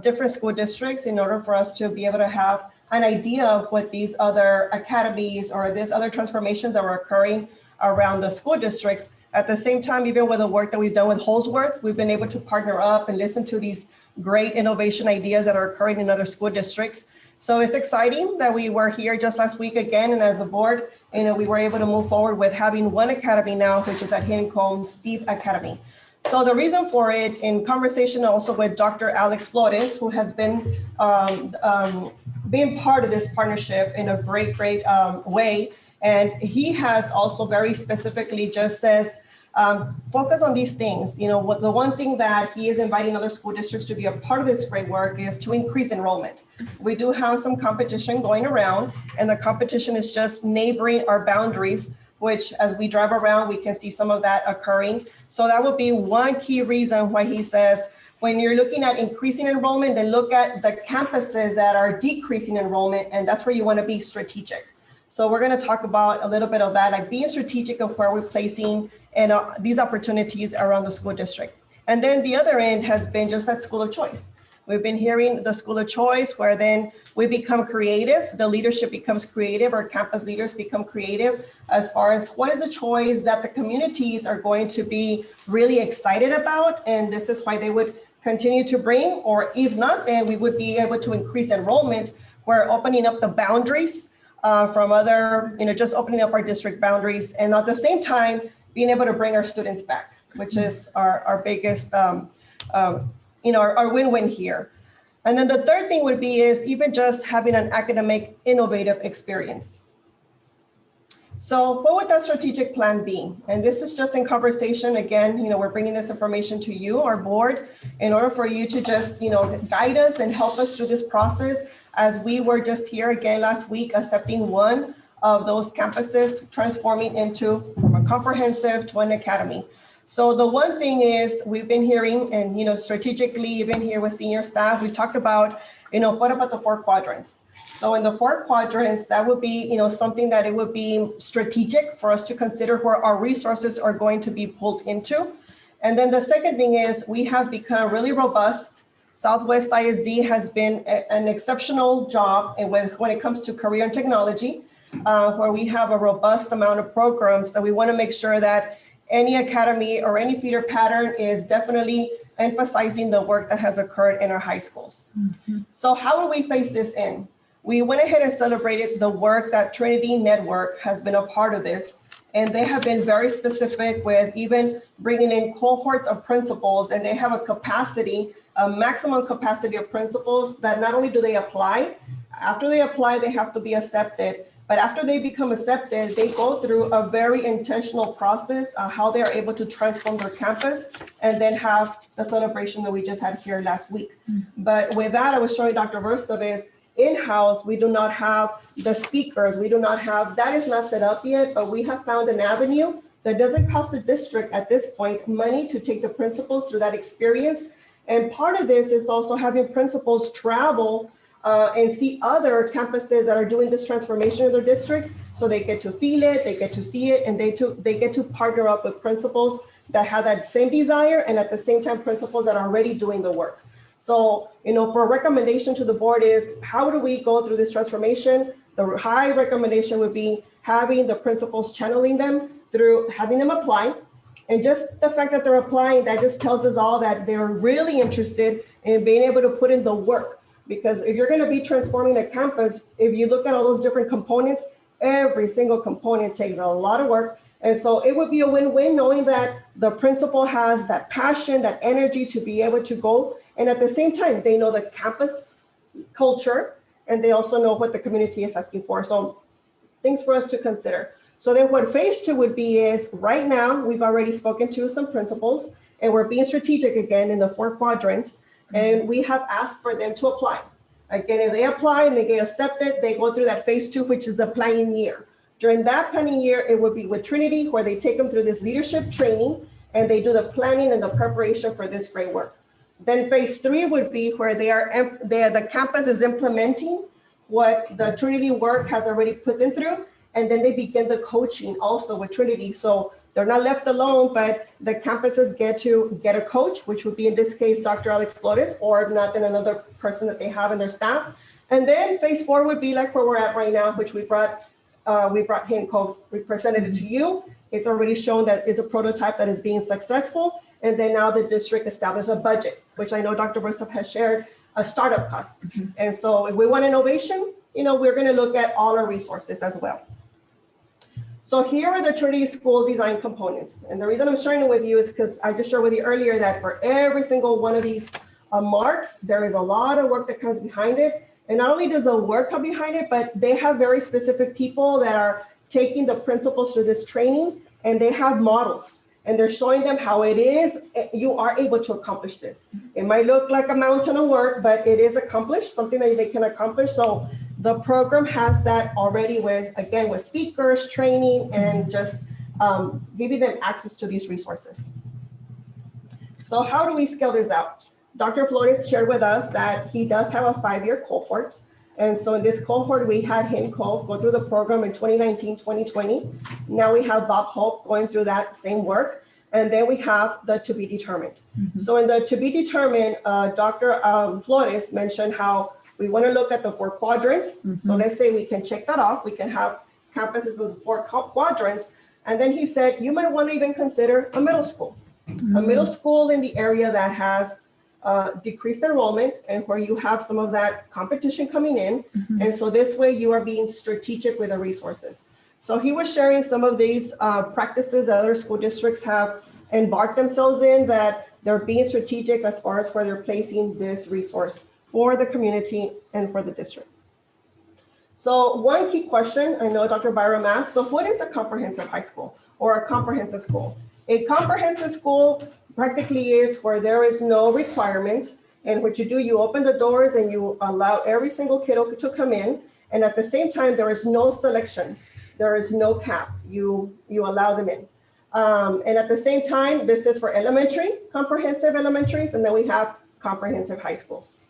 different school districts in order for us to be able to have an idea of what these other academies or these other transformations that were occurring around the school districts. At the same time, even with the work that we've done with Holsworth, we've been able to partner up and listen to these great innovation ideas that are occurring in other school districts. So it's exciting that we were here just last week again, and as a board, we were able to move forward with having one academy now, which is at Hidden Cove STEAM Academy. So the reason for it, in conversation also with Dr. Alex Flores, who has been being part of this partnership in a great way. And he has also very specifically just says, focus on these things. The one thing that he is inviting other school districts to be a part of this great work is to increase enrollment. We do have some competition going around, and the competition is just neighboring our boundaries, which as we drive around, we can see some of that occurring. So that would be one key reason why he says, when you're looking at increasing enrollment, then look at the campuses that are decreasing enrollment, and that's where you want to be strategic. So we're going to talk about a little bit of that, like being strategic of where we're placing and these opportunities around the school district. And then the other end has been just that school of choice. We've been hearing the school of choice, where then we become creative, the leadership becomes creative, or campus leaders become creative as far as what is a choice that the communities are going to be really excited about. And this is why they would continue to bring, or if not, then we would be able to increase enrollment. We're opening up the boundaries from other, just opening up our district boundaries, and at the same time, being able to bring our students back, which is our biggest, our win-win here. And then the third thing would be is even just having an academic innovative experience. So what would that strategic plan be? And this is just in conversation. Again, we're bringing this information to you, our board, in order for you to just, guide us and help us through this process, as we were just here again last week accepting one of those campuses, transforming into from a comprehensive to an academy. So the one thing is, we've been hearing, and strategically, even here with senior staff, we talked about, what about the 4 quadrants? So in the 4 quadrants, that would be, something that it would be strategic for us to consider where our resources are going to be pulled into. And then the second thing is, we have become really robust. Southwest ISD has been an exceptional job when it comes to career and technology, where we have a robust amount of programs that we want to make sure that any academy or any feeder pattern is definitely emphasizing the work that has occurred in our high schools. Mm-hmm. So how do we face this in? We went ahead and celebrated the work that Trinity Network has been a part of this. And they have been very specific with even bringing in cohorts of principals, and they have a maximum capacity of principals that not only do they apply, after they apply, they have to be accepted. But after they become accepted, they go through a very intentional process on how they are able to transform their campus and then have the celebration that we just had here last week. Mm-hmm. But with that, I was showing Dr. Verstov is in-house, we do not have the speakers. We do not have, that is not set up yet, but we have found an avenue that doesn't cost the district at this point money to take the principals through that experience. And part of this is also having principals travel and see other campuses that are doing this transformation in their districts, so they get to feel it, they get to see it, and they get to partner up with principals that have that same desire, and at the same time principals that are already doing the work. So, for a recommendation to the board is, how do we go through this transformation? The high recommendation would be having the principals channeling them through having them apply. And just the fact that they're applying, that just tells us all that they're really interested in being able to put in the work. Because if you're going to be transforming a campus, if you look at all those different components, every single component takes a lot of work. And so it would be a win-win knowing that the principal has that passion, that energy to be able to go. And at the same time, they know the campus culture, and they also know what the community is asking for. So things for us to consider. So then what phase 2 would be is, right now, we've already spoken to some principals, and we're being strategic again in the 4 quadrants. And we have asked for them to apply. Again, if they apply and they get accepted, they go through that phase 2, which is the planning year. During that planning year, it would be with Trinity, where they take them through this leadership training, and they do the planning and the preparation for this great work. Then phase 3 would be where the campus is implementing what the Trinity work has already put them through, and then they begin the coaching also with Trinity. So they're not left alone, but the campuses get to get a coach, which would be in this case, Dr. Alex Flores, or if not, then another person that they have in their staff. And then phase 4 would be like where we're at right now, which we brought him, we presented it to you. It's already shown that it's a prototype that is being successful. And then now the district established a budget, which I know Dr. Verstov has shared, a startup cost. Mm-hmm. And so if we want innovation, we're going to look at all our resources as well. So here are the Trinity School design components. And the reason I'm sharing it with you is because I just shared with you earlier that for every single one of these marks, there is a lot of work that comes behind it. And not only does the work come behind it, but they have very specific people that are taking the principals through this training, and they have models, and they're showing them how it is, you are able to accomplish this. It might look like a mountain of work, but it is accomplished, something that they can accomplish. So the program has that already with speakers, training, and just giving them access to these resources. So how do we scale this out? Dr. Flores shared with us that he does have a 5-year cohort. And so in this cohort, we had him go through the program in 2019, 2020. Now we have Bob Hope going through that same work. And then we have the to be determined. Mm-hmm. So in the to be determined, Dr. Flores mentioned how we want to look at the 4 quadrants. Mm-hmm. So let's say we can check that off. We can have campuses with 4 quadrants. And then he said, you might want to even consider a middle school. Mm-hmm. A middle school in the area that has decreased enrollment and where you have some of that competition coming in. Mm-hmm. And so this way you are being strategic with the resources. So he was sharing some of these practices that other school districts have embarked themselves in, that they're being strategic as far as where they're placing this resource for the community and for the district. So one key question, I know Dr. Byram asked, so what is a comprehensive high school or a comprehensive school? A comprehensive school practically is where there is no requirement, and what you do, you open the doors and you allow every single kiddo to come in, and at the same time, there is no selection. There is no cap. You allow them in. And at the same time, this is for elementary, comprehensive elementaries, and then we have comprehensive high schools.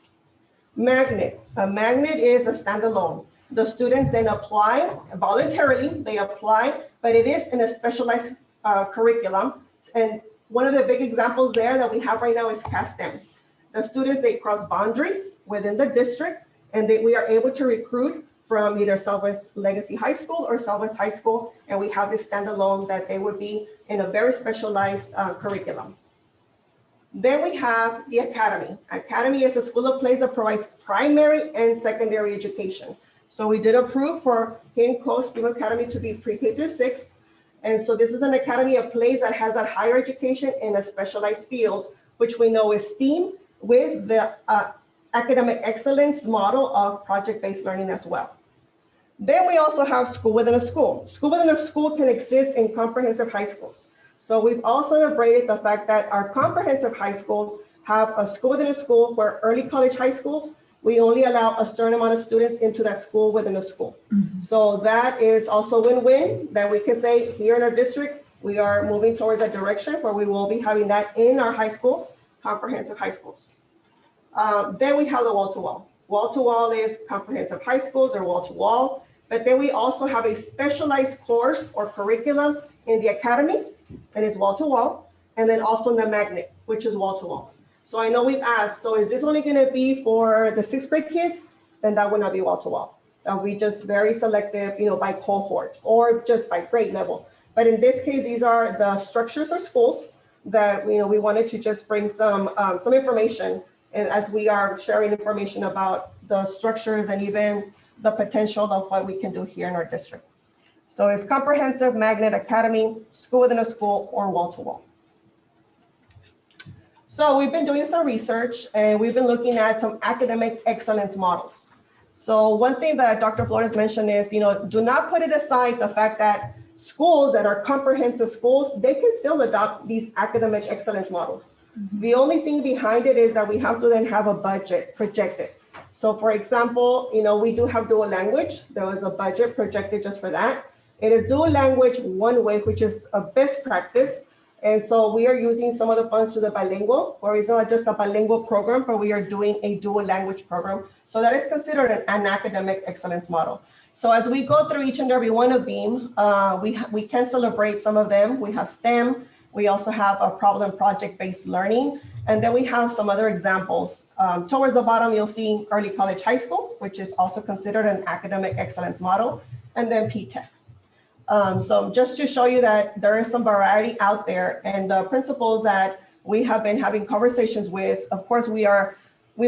Magnet. A magnet is a standalone. The students then apply voluntarily, they apply, but it is in a specialized curriculum. And one of the big examples there that we have right now is CASTEM. The students, they cross boundaries within the district, and we are able to recruit from either Southwest Legacy High School or Southwest High School, and we have this standalone that they would be in a very specialized curriculum. Then we have the Academy. Academy is a school of plays that provides primary and secondary education. So we did approve for Hidden Coast STEAM Academy to be pre-K through 6. And so this is an academy of plays that has that higher education in a specialized field, which we know is STEAM with the academic excellence model of project-based learning as well. Then we also have school within a school. School within a school can exist in comprehensive high schools. So we've also celebrated the fact that our comprehensive high schools have a school within a school where early college high schools, we only allow a certain amount of students into that school within a school. So that is also win-win that we can say here in our district, we are moving towards a direction where we will be having that in our high school, comprehensive high schools. Then we have the wall-to-wall. Wall-to-wall is comprehensive high schools or wall-to-wall, but then we also have a specialized course or curriculum in the academy, and it's wall-to-wall, and then also the magnet, which is wall-to-wall. So I know we've asked, so is this only gonna be for the 6th grade kids? Then that would not be wall-to-wall. That would be just very selective, by cohort or just by grade level. But in this case, these are the structures or schools that, we wanted to just bring some information, and as we are sharing information about the structures and even the potential of what we can do here in our district. So it's comprehensive, magnet, academy, school within a school, or wall-to-wall. So we've been doing some research and we've been looking at some academic excellence models. So one thing that Dr. Flores mentioned is, do not put it aside the fact that schools that are comprehensive schools, they can still adopt these academic excellence models. The only thing behind it is that we have to then have a budget projected. So for example, we do have dual language. There was a budget projected just for that. It is dual language one way, which is a best practice. And so we are using some of the funds to the bilingual, where it's not just a bilingual program, but we are doing a dual language program. So that is considered an academic excellence model. So as we go through each and every one of them, we can celebrate some of them. We have STEM. We also have a problem project-based learning. And then we have some other examples. Towards the bottom, you'll see early college high school, which is also considered an academic excellence model, and then PTEC. So just to show you that there is some variety out there, and the principals that we have been having conversations with, of course, we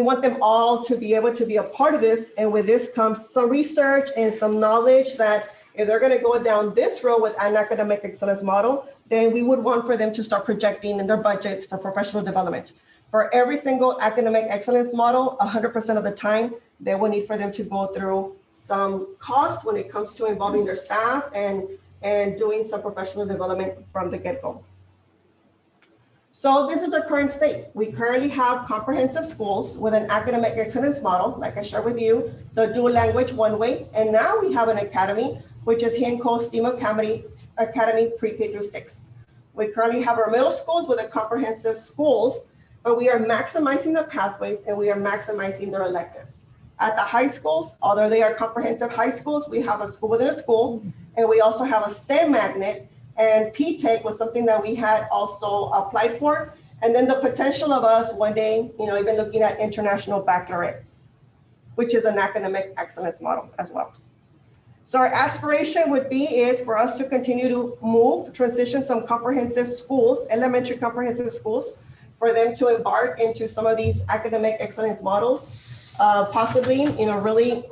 want them all to be able to be a part of this. And with this comes some research and some knowledge that if they're going to go down this road with an academic excellence model, then we would want for them to start projecting in their budgets for professional development. For every single academic excellence model, 100% of the time, they will need for them to go through some costs when it comes to involving their staff and doing some professional development from the get-go. So this is our current state. We currently have comprehensive schools with an academic excellence model, like I shared with you, the dual language one way, and now we have an academy, which is Hidden Coast STEAM Academy pre-K through 6. We currently have our middle schools with a comprehensive schools, but we are maximizing the pathways and we are maximizing their electives. At the high schools, although they are comprehensive high schools, we have a school within a school, and we also have a STEM magnet, and PTEC was something that we had also applied for. And then the potential of us one day, even looking at international baccalaureate, which is an academic excellence model as well. So our aspiration would be is for us to continue to transition some comprehensive schools, elementary comprehensive schools, for them to embark into some of these academic excellence models. Possibly,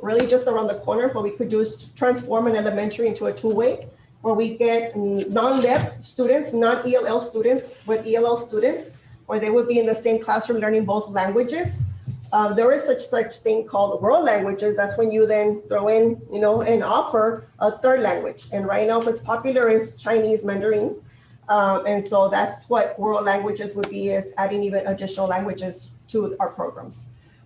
really just around the corner, what we could do is transform an elementary into a two-way, where we get non-LEP students, non-ELL students with ELL students, where they would be in the same classroom learning both languages, there is such thing called world languages. That's when you then throw in, and offer a third language. And right now what's popular is Chinese Mandarin. And so that's what world languages would be, is adding even additional languages to our programs.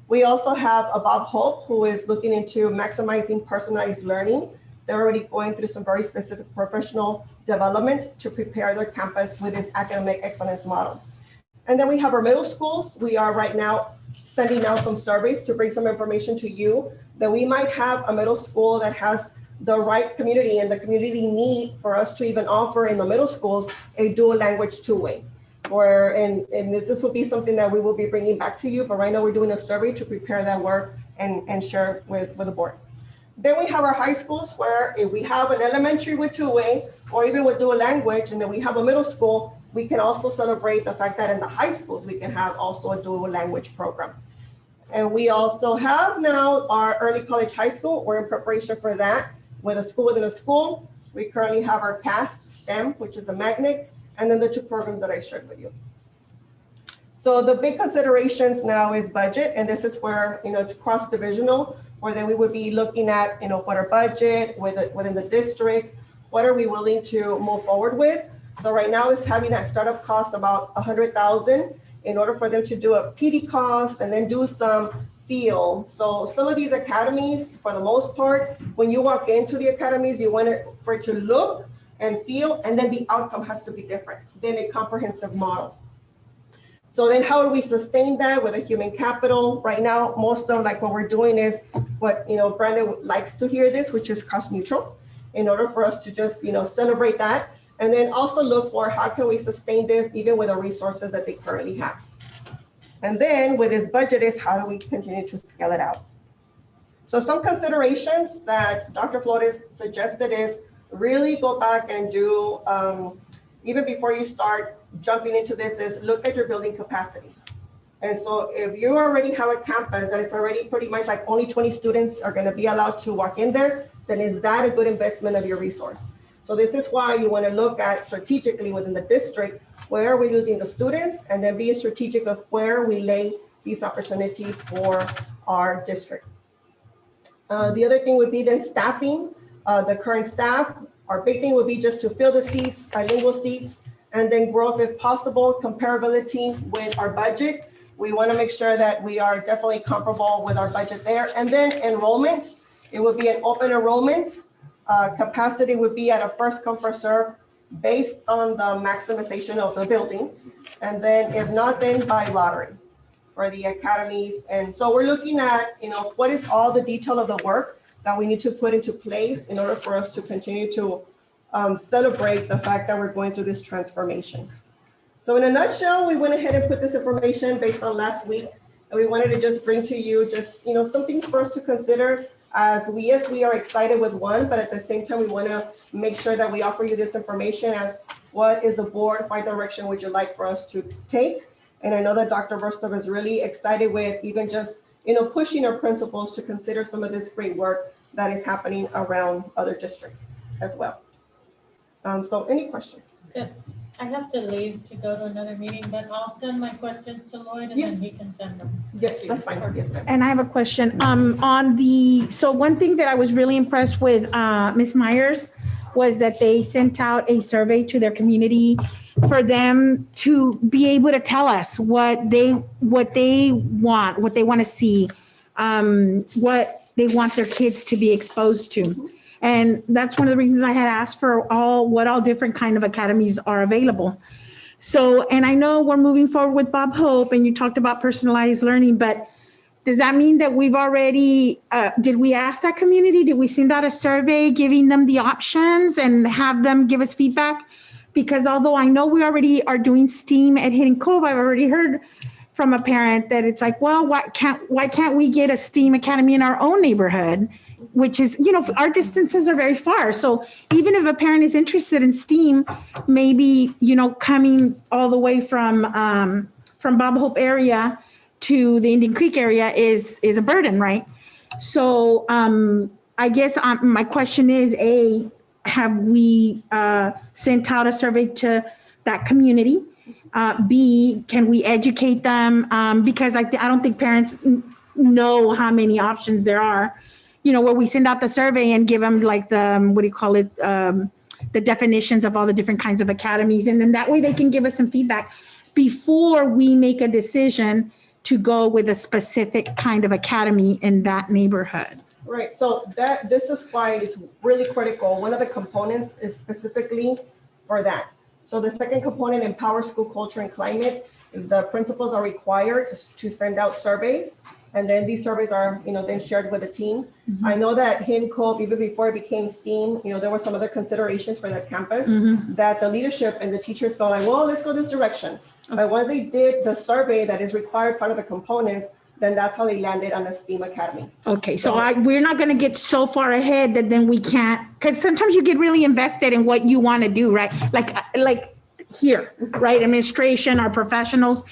We also have a Bob Hope, who is looking into maximizing personalized learning. They're already going through some very specific professional development to prepare their campus with this academic excellence model. And then we have our middle schools. We are right now sending out some surveys to bring some information to you that we might have a middle school that has the right community and the community need for us to even offer in the middle schools a dual language two-way. And this will be something that we will be bringing back to you, but right now we're doing a survey to prepare that work and share with the board. Then we have our high schools, where if we have an elementary with two-way or even with dual language, and then we have a middle school, we can also celebrate the fact that in the high schools, we can have also a dual language program. And we also have now our early college high school. We're in preparation for that with a school within a school. We currently have our CAST STEM, which is a magnet, and then the two programs that I shared with you. So the big considerations now is budget, and this is where, it's cross-divisional, where then we would be looking at, what our budget within the district, what are we willing to move forward with? So right now it's having that startup cost about $100,000 in order for them to do a PD cost and then do some feel. So some of these academies, for the most part, when you walk into the academies, you want it for it to look and feel, and then the outcome has to be different than a comprehensive model. So then how do we sustain that with a human capital? Right now, most of what we're doing is what, Brandon likes to hear this, which is cost neutral, in order for us to just, celebrate that. And then also look for how can we sustain this even with the resources that they currently have. And then with this budget is how do we continue to scale it out? So some considerations that Dr. Flores suggested is really go back and do, even before you start jumping into this, is look at your building capacity. And so if you already have a campus that it's already pretty much like only 20 students are going to be allowed to walk in there, then is that a good investment of your resource? So this is why you want to look at strategically within the district, where are we losing the students, and then be strategic of where we lay these opportunities for our district. The other thing would be then staffing, the current staff. Our big thing would be just to fill the seats, bilingual seats, and then growth if possible, comparability with our budget. We want to make sure that we are definitely comparable with our budget there. And then enrollment, it would be an open enrollment. Capacity would be at a first come, first serve based on the maximization of the building. And then if not, then by lottery for the academies. And so we're looking at, what is all the detail of the work that we need to put into place in order for us to continue to celebrate the fact that we're going through this transformation. So in a nutshell, we went ahead and put this information based on last week. And we wanted to just bring to you just, some things for us to consider as we are excited with one, but at the same time, we want to make sure that we offer you this information as what is the board, what direction would you like for us to take? And I know that Dr. Verstov is really excited with even just, pushing our principals to consider some of this great work that is happening around other districts as well. So any questions? Good. I have to leave to go to another meeting, but I'll send my questions to Lloyd and Yes. then he can send them. Yes, that's fine. Yes, ma'am. And I have a question. So one thing that I was really impressed with Ms. Myers was that they sent out a survey to their community for them to be able to tell us what they want to see, what they want their kids to be exposed to. And that's one of the reasons I had asked for what all different kind of academies are available. So, and I know we're moving forward with Bob Hope and you talked about personalized learning, but does that mean that we've already, did we ask that community? Did we send out a survey giving them the options and have them give us feedback? Because although I know we already are doing STEAM at Hidden Cove, I've already heard from a parent that it's like, well, why can't we get a STEAM academy in our own neighborhood? Which is, our distances are very far. So even if a parent is interested in STEAM, maybe, coming all the way from Bob Hope area to the Indian Creek area is a burden, right? So I guess my question is, A, have we sent out a survey to that community? B, can we educate them? Because I don't think parents know how many options there are. You know, where we send out the survey and give them like the, what do you call it? The definitions of all the different kinds of academies. And then that way they can give us some feedback before we make a decision to go with a specific kind of academy in that neighborhood. Right, so this is why it's really critical. One of the components is specifically for that. So the second component, empower school culture and climate, the principals are required to send out surveys. And then these surveys are, then shared with the team. I know that Hidden Cove, even before it became STEAM, there were some other considerations for the campus that the leadership and the teachers felt like, well, let's go this direction. But once they did the survey that is required part of the components, then that's how they landed on the STEAM Academy. Okay, so we're not going to get so far ahead that then we can't, because sometimes you get really invested in what you want to do, right? Like here, right? Administration, our professionals.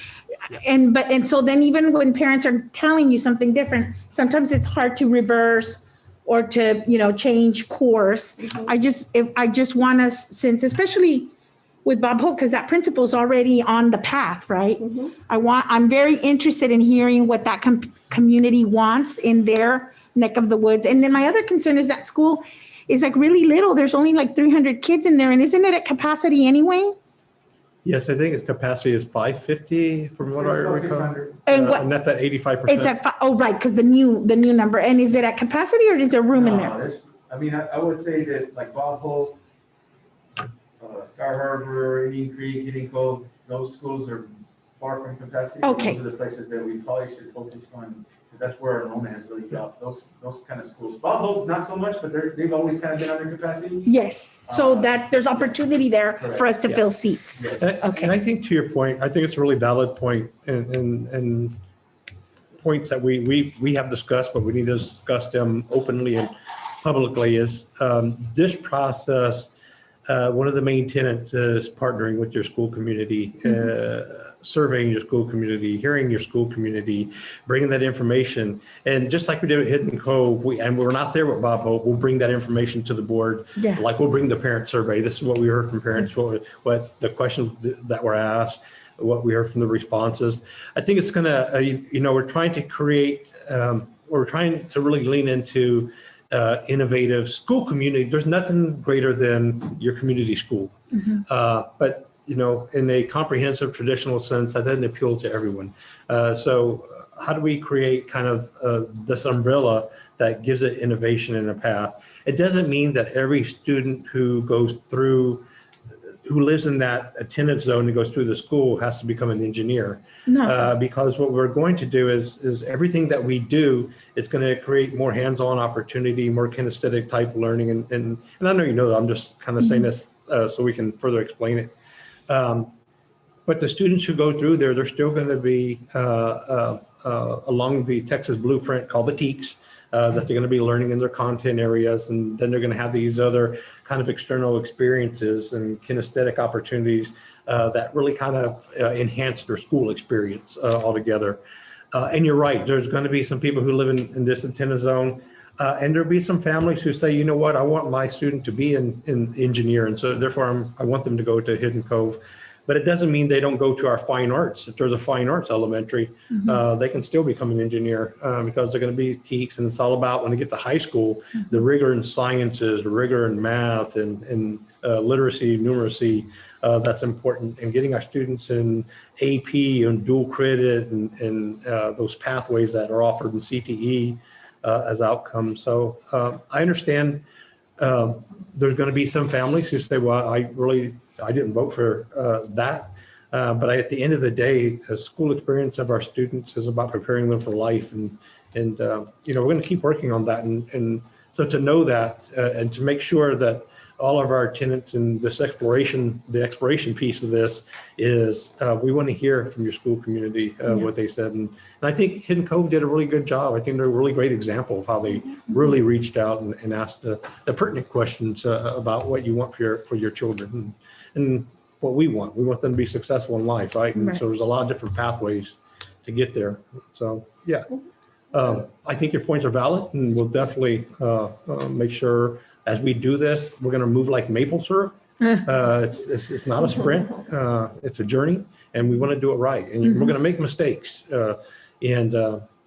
And so then even when parents are telling you something different, sometimes it's hard to reverse or to, change course. I just want us, since especially with Bob Hope, because that principal is already on the path, right? I'm very interested in hearing what that community wants in their neck of the woods. And then my other concern is that school is like really little. There's only like 300 kids in there, and isn't it at capacity anyway? Yes, I think its capacity is 550 from what I recall. And that's at 85%. It's at, right, because the new number. And is it at capacity or is there room in there? I would say that like Bob Hope, Sky Harbor, Indian Creek, Hidden Cove, those schools are far from capacity. Okay. Those are the places that we probably should focus on. That's where our enrollment has really dropped. Those kind of schools. Bob Hope, not so much, but they've always kind of been under capacity. Yes. So that there's opportunity there for us to fill seats. Yes. And I think to your point, I think it's a really valid point and points that we have discussed, but we need to discuss them openly and publicly is this process. One of the main tenets is partnering with your school community, surveying your school community, hearing your school community, bringing that information. And just like we did at Hidden Cove, we're not there with Bob Hope, we'll bring that information to the board. Yeah. Like we'll bring the parent survey. This is what we heard from parents, what the questions that were asked, what we heard from the responses. I think it's going to, we're trying to create, we're trying to really lean into innovative school community. There's nothing greater than your community school. But, in a comprehensive traditional sense, that doesn't appeal to everyone. So how do we create kind of this umbrella that gives it innovation and a path? It doesn't mean that every student who lives in that attendance zone and goes through the school has to become an engineer. No. Because what we're going to do is everything that we do is going to create more hands-on opportunity, more kinesthetic type learning. And I know you know that, I'm just kind of saying this so we can further explain it. But the students who go through there, they're still going to be along the Texas blueprint called the TEKS, that they're going to be learning in their content areas. And then they're going to have these other kind of external experiences and kinesthetic opportunities that really kind of enhance their school experience altogether. And you're right, there's going to be some people who live in this attendance zone. And there'll be some families who say, you know what, I want my student to be an engineer. And so therefore I want them to go to Hidden Cove. But it doesn't mean they don't go to our fine arts. If there's a fine arts elementary, they can still become an engineer because they're going to be TEKS. And it's all about, when they get to high school, the rigor in sciences, the rigor in math and literacy, numeracy, that's important. And getting our students in AP and dual credit and those pathways that are offered in CTE as outcomes. So I understand there's going to be some families who say, well, I didn't vote for that. But at the end of the day, the school experience of our students is about preparing them for life. And we're going to keep working on that. And so to know that and to make sure that all of our tenants in this the exploration piece of this is we want to hear from your school community what they said. And I think Hidden Cove did a really good job. I think they're a really great example of how they really reached out and asked the pertinent questions about what you want for your children and what we want. We want them to be successful in life, right? And so there's a lot of different pathways to get there. So yeah, I think your points are valid, and we'll definitely make sure as we do this, we're going to move like maple syrup. It's not a sprint, it's a journey, and we want to do it right. And we're going to make mistakes.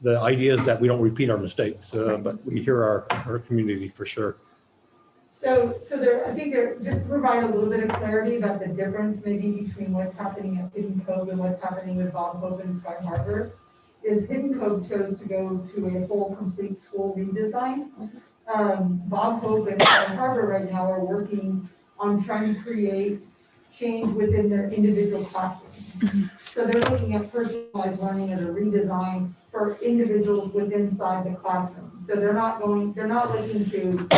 the idea is that we don't repeat our mistakes, but we hear our community for sure. So there, I think there, just to provide a little bit of clarity about the difference maybe between what's happening at Hidden Cove and what's happening with Bob Hope and Sky Harbor, is Hidden Cove chose to go to a whole complete school redesign. Bob Hope and Sky Harbor right now are working on trying to create change within their individual classrooms. So they're looking at personalized learning as a redesign for individuals within inside the classroom. So they're not looking to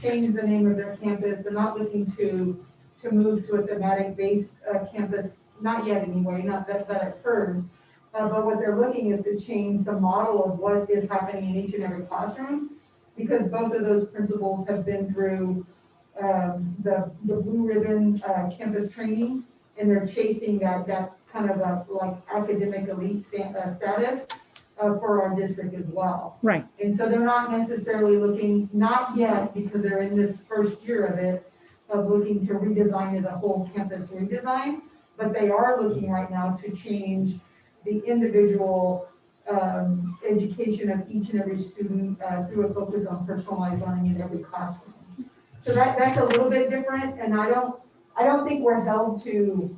change the name of their campus. They're not looking to move to a thematic-based campus, not yet anyway, not that I've heard. But what they're looking is to change the model of what is happening in each and every classroom, because both of those principals have been through the Blue Ribbon campus training, and they're chasing that kind of a like academic elite status for our district as well. Right. And so they're not necessarily looking, not yet, because they're in this first year of it, of looking to redesign as a whole campus redesign, but they are looking right now to change the individual education of each and every student through a focus on personalized learning in every classroom. So that's a little bit different, and I don't think we're held to,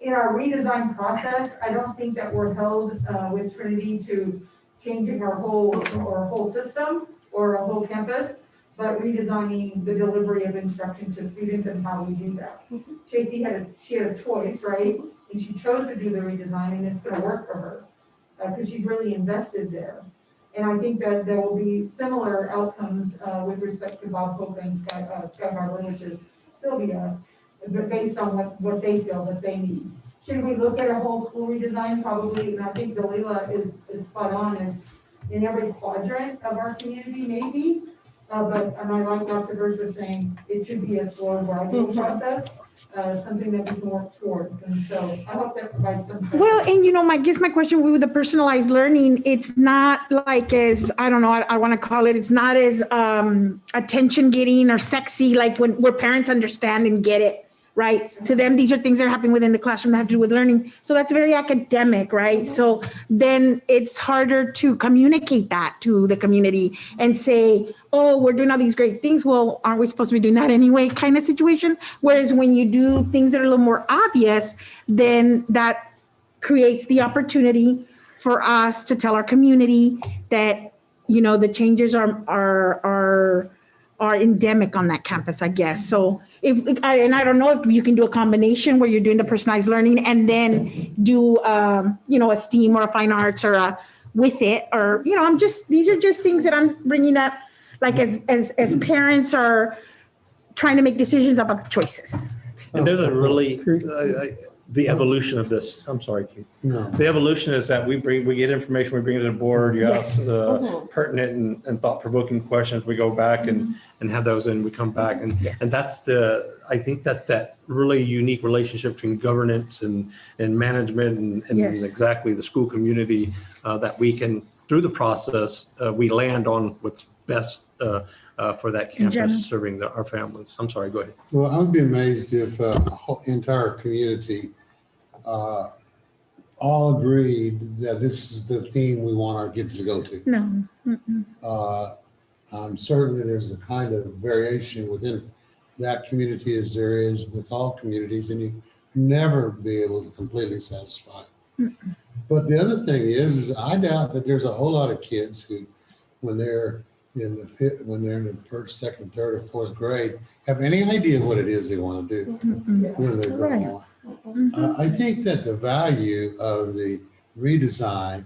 in our redesign process, I don't think that we're held with Trinity to changing our whole system or a whole campus, but redesigning the delivery of instruction to students and how we do that. Tracy had a choice, right? And she chose to do the redesign, and it's gonna work for her because she's really invested there. And I think that there will be similar outcomes with respect to Bob Hope and Sky Harbor, which is Sylvia, but based on what they feel that they need. Should we look at a whole school redesign? Probably, and I think Dalila is spot on, is in every quadrant of our community, maybe. But I like Dr. Berger saying it should be a slow gradual process, something that we can work towards. And so I hope that provides some. Well, and I guess my question with the personalized learning, it's not like as, I don't know, I want to call it, it's not as attention getting or sexy, like where parents understand and get it, right? To them, these are things that are happening within the classroom that have to do with learning. So that's very academic, right? So then it's harder to communicate that to the community and say, oh, we're doing all these great things. Well, aren't we supposed to be doing that anyway, kind of situation? Whereas when you do things that are a little more obvious, then that creates the opportunity for us to tell our community that, the changes are endemic on that campus, I guess. So I don't know if you can do a combination where you're doing the personalized learning and then do, a STEAM or a fine arts or with it, or, these are just things that I'm bringing up, like as parents are trying to make decisions about choices. And there's a really, the evolution of this, I'm sorry, Keith. No. The evolution is that we get information, we bring it to the board, you ask pertinent and thought-provoking questions, we go back and have those, and we come back, and that's I think that's that really unique relationship between governance and management and exactly the school community that we can, through the process, we land on what's best for that campus serving our families. I'm sorry, go ahead. Well, I would be amazed if the whole entire community all agreed that this is the theme we want our kids to go to. No. I'm certain that there's a kind of variation within that community as there is with all communities, and you never be able to completely satisfy. But the other thing is I doubt that there's a whole lot of kids who, when they're in the first, second, third, or fourth grade, have any idea what it is they want to do when they grow on. I think that the value of the redesign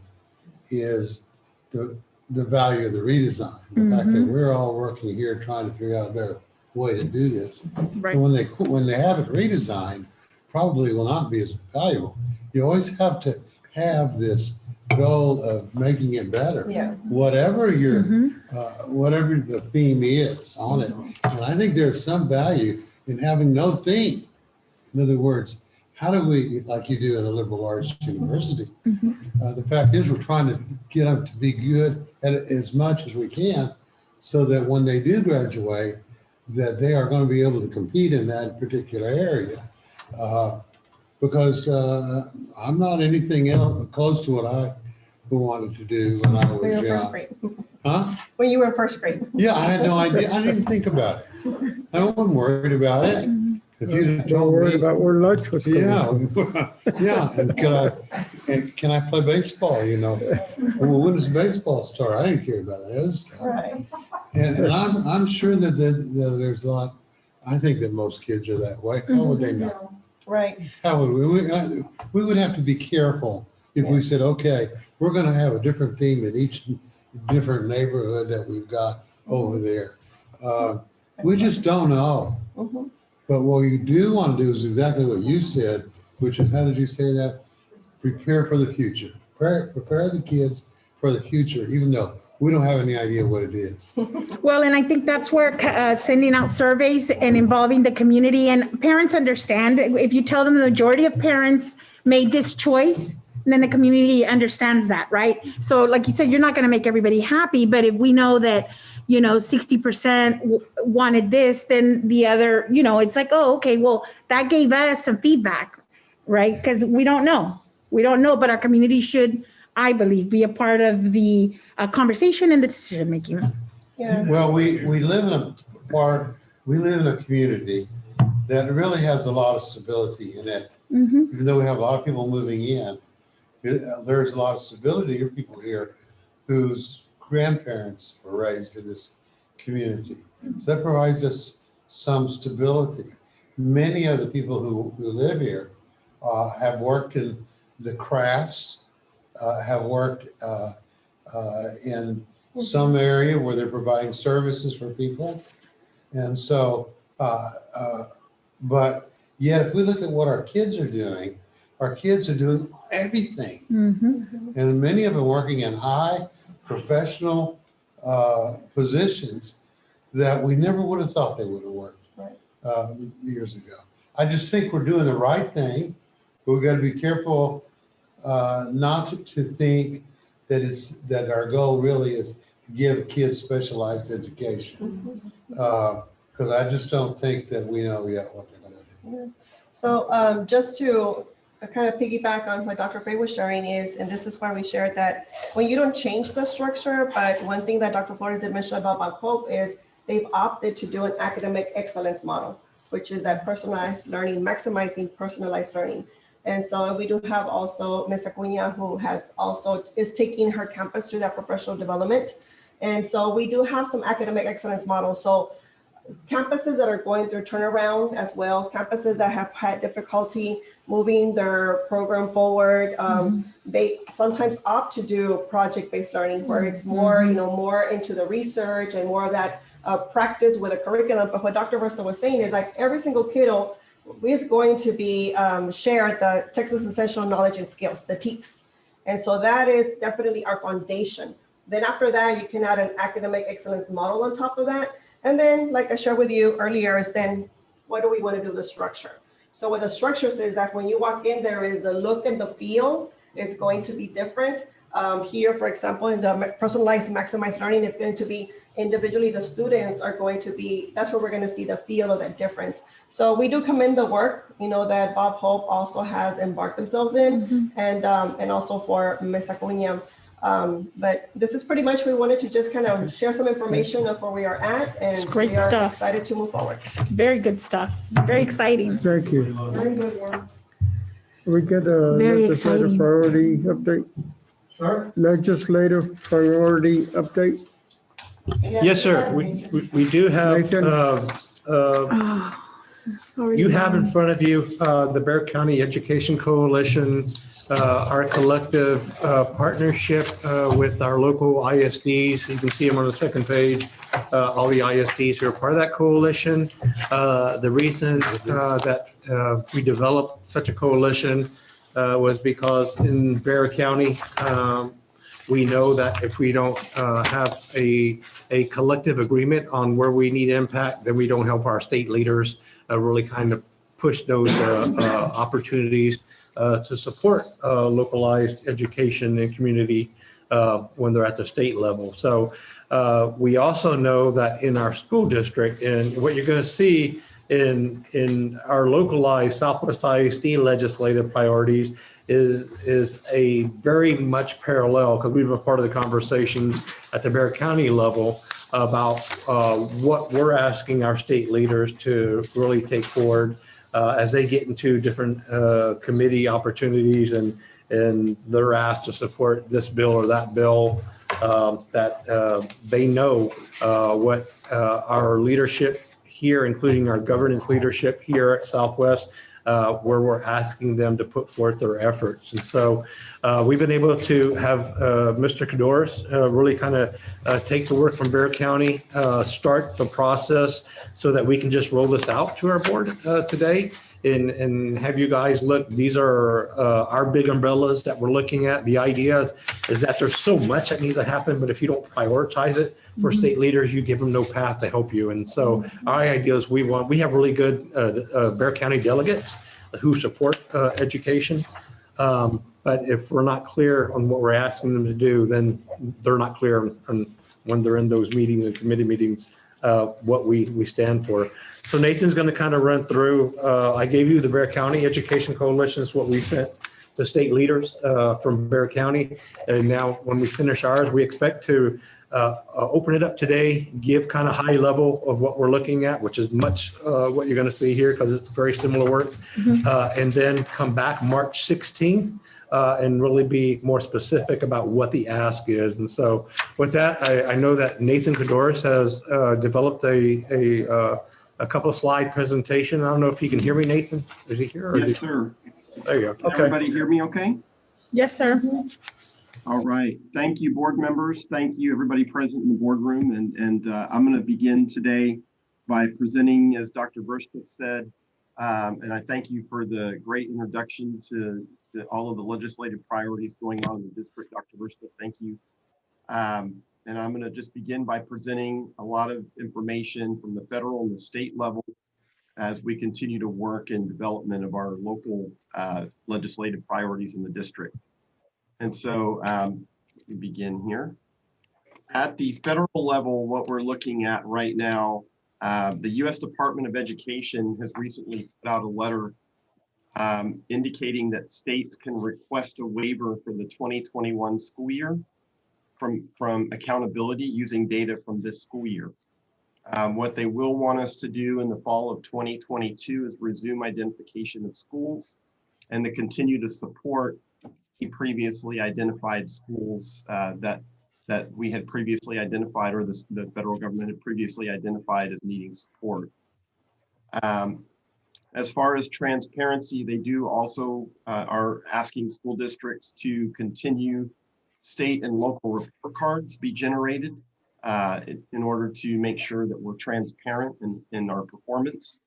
is the value of the redesign. The fact that we're all working here trying to figure out a better way to do this. Right. And when they have it redesigned, probably will not be as valuable. You always have to have this goal of making it better. Yeah. Whatever whatever the theme is on it. And I think there's some value in having no theme. In other words, how do we, like you do in a liberal arts university, the fact is we're trying to get them to be good at it as much as we can so that when they do graduate, that they are going to be able to compete in that particular area. Because I'm not anything else close to who wanted to do when I When you was were in first young. grade. Huh? When you were in first grade. Yeah, I had no idea. I didn't think about it. I wasn't worried about it. If you'd have Don't told worry me, about where lunch was coming yeah, yeah, and can I play baseball, you know? Well, when does baseball start? I didn't care about that other stuff. Right. And I'm sure that there's a lot, I think that most kids are that way. How would they know? Right. How would we would have to be careful if we said, okay, we're gonna have a different theme in each different neighborhood that we've got over there. We just don't know. Mhm. But what you do want to do is exactly what you said, which is, how did you say that? Prepare for the future. Prepare the kids for the future, even though we don't have any idea what it is. Well, and I think that's where sending out surveys and involving the community and parents understand. If you tell them the majority of parents made this choice, then the community understands that, right? So like you said, you're not going to make everybody happy, but if we know that, 60% wanted this, then the other, it's like, oh, okay, well, that gave us some feedback, right? Because we don't know. We don't know, but our community should, I believe, be a part of the conversation and the decision making. Yeah. Well, we live in a community that really has a lot of stability in it. Even though we have a lot of people moving in, there's a lot of stability. There are people here whose grandparents were raised in this community. So that provides us some stability. Many of the people who live here have worked in the crafts, have worked in some area where they're providing services for people. And so, but yet if we look at what our kids are doing everything. And many of them working in high professional positions that we never would have thought they would have worked years ago. I just think we're doing the right thing, but we've got to be careful not to think that our goal really is to give kids specialized education. Because I just don't think that we know yet what they're going to do. So just to kind of piggyback on what Dr. Fay was sharing is, and this is why we shared that when you don't change the structure, but one thing that Dr. Flores did mention about Hope is they've opted to do an academic excellence model, which is that personalized learning, maximizing personalized learning. And so we do have also Ms. Acuña, who is taking her campus through that professional development. And so we do have some academic excellence models. So campuses that are going through turnaround as well, campuses that have had difficulty moving their program forward, they sometimes opt to do project-based learning where it's more, more into the research and more of that practice with a curriculum. But what Dr. Versa was saying is like every single kiddo is going to be shared the Texas Essential Knowledge and Skills, the TEKS. And so that is definitely our foundation. Then after that, you can add an academic excellence model on top of that. And then, like I shared with you earlier, is then what do we want to do with the structure? So what the structure says that when you walk in, there is a look and the feel is going to be different. Here, for example, in the personalized maximized learning, it's going to be individually, the students are going to be, that's where we're going to see the feel of that difference. So we do commend the work, that Bob Hope also has embarked themselves in, and also for Ms. Acuña. But this is pretty much, we wanted to just kind of share some information of where we are at, and Great we are stuff. excited to move forward. Very good stuff. Very exciting. Thank you. Very good work. We get a Very legislative exciting. priority update? Sure. Legislative priority update? Yes, sir. We do have, Nathan? you have in front of you the Bexar County Education Coalition, our collective partnership with our local ISDs. You can see them on the second page, all the ISDs who are part of that coalition. The reason that we developed such a coalition was because in Bexar County, we know that if we don't have a collective agreement on where we need impact, then we don't help our state leaders really kind of push those opportunities to support localized education and community when they're at the state level. So we also know that in our school district, and what you're going to see in our localized Southwest ISD legislative priorities is a very much parallel, because we've been part of the conversations at the Bexar County level about what we're asking our state leaders to really take forward as they get into different committee opportunities, and they're asked to support this bill or that bill, that they know what our leadership here, including our governance leadership here at Southwest, where we're asking them to put forth their efforts. And so we've been able to have Mr. Cadores really kind of take the work from Bexar County, start the process so that we can just roll this out to our board today and have you guys look. These are our big umbrellas that we're looking at. The idea is that there's so much that needs to happen, but if you don't prioritize it for state leaders, you give them no path to help you. And so our idea is we have really good Bexar County delegates who support education. But if we're not clear on what we're asking them to do, then they're not clear on when they're in those meetings and committee meetings, what we stand for. So Nathan's going to kind of run through. I gave you the Bexar County Education Coalition. Is what we sent to state leaders from Bexar County. And now when we finish ours, we expect to open it up today, give kind of high level of what we're looking at, which is much what you're going to see here because it's very similar work. And then come back March 16th and really be more specific about what the ask is. And so with that, I know that Nathan Cadores has developed a couple of slide presentation. I don't know if you can hear me, Nathan. Is he here? Yes, sir. There you go. Can Okay. everybody hear me okay? Yes, sir. All right. Thank you, board members. Thank you, everybody present in the boardroom. And I'm going to begin today by presenting, as Dr. Verstup said, and I thank you for the great introduction to all of the legislative priorities going on in the district. Dr. Verstup, thank you. And I'm going to just begin by presenting a lot of information from the federal and the state level as we continue to work in development of our local legislative priorities in the district. And so we begin here. At the federal level, what we're looking at right now, the U.S. Department of Education has recently put out a letter indicating that states can request a waiver for the 2021 school year from accountability using data from this school year. What they will want us to do in the fall of 2022 is resume identification of schools and to continue to support the previously identified schools that we had previously identified, or the federal government had previously identified as needing support. As far as transparency, they do also are asking school districts to continue state and local report cards be generated in order to make sure that we're transparent in our performance,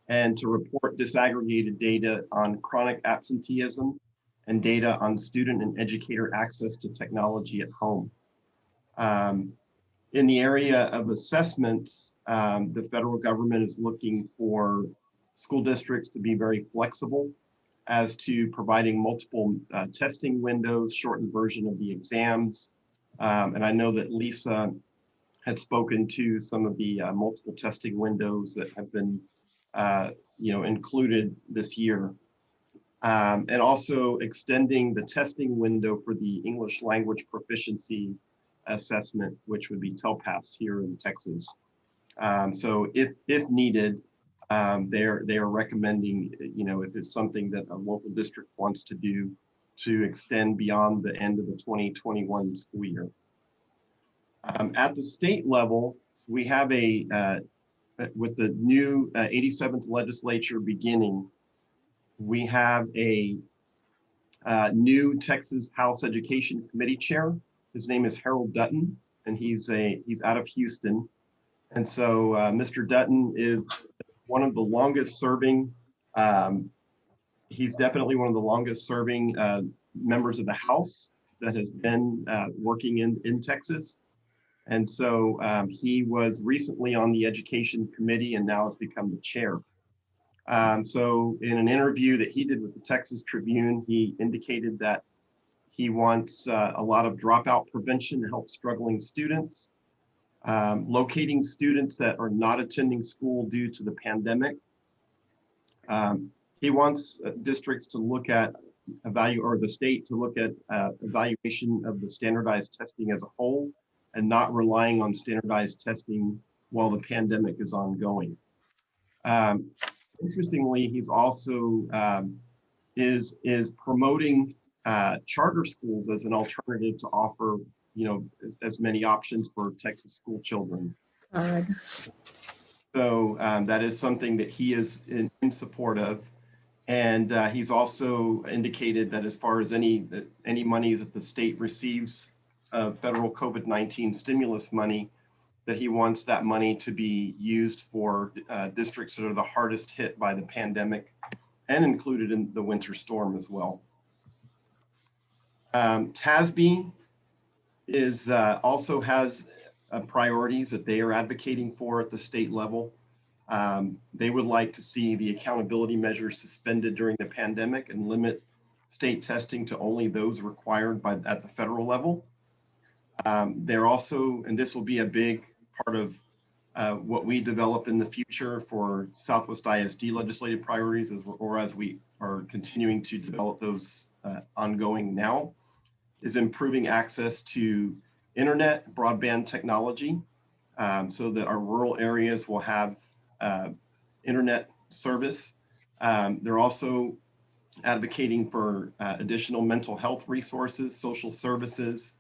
and to report disaggregated data on chronic absenteeism and data on student and educator access to technology at home. In the area of assessments, the federal government is looking for school districts to be very flexible as to providing multiple testing windows, shortened version of the exams. And I know that Lisa had spoken to some of the multiple testing windows that have been included this year. And also extending the testing window for the English language proficiency assessment, which would be TELPAS here in Texas. So if needed, they are recommending, if it's something that a local district wants to do, to extend beyond the end of the 2021 school year. At the state level, we have with the new 87th legislature beginning, we have a new Texas House Education Committee chair. His name is Harold Dutton, and he's out of Houston. And so Mr. Dutton is one of the longest serving, he's definitely one of the longest serving members of the House that has been working in Texas. And so he was recently on the Education Committee and now has become the chair. So in an interview that he did with the Texas Tribune, he indicated that he wants a lot of dropout prevention to help struggling students, locating students that are not attending school due to the pandemic. He wants districts to look at the state to look at evaluation of the standardized testing as a whole and not relying on standardized testing while the pandemic is ongoing. Interestingly, he's also is promoting charter schools as an alternative to offer, as many options for Texas school children. So that is something that he is in support of. And he's also indicated that as far as any monies that the state receives federal COVID-19 stimulus money, that he wants that money to be used for districts that are the hardest hit by the pandemic and included in the winter storm as well. TASB is also has priorities that they are advocating for at the state level. They would like to see the accountability measures suspended during the pandemic and limit state testing to only those required at the federal level. They're also, and this will be a big part of what we develop in the future for Southwest ISD legislative priorities, as we are continuing to develop those ongoing now, is improving access to internet, broadband technology, so that our rural areas will have internet service. They're also advocating for additional mental health resources, social services,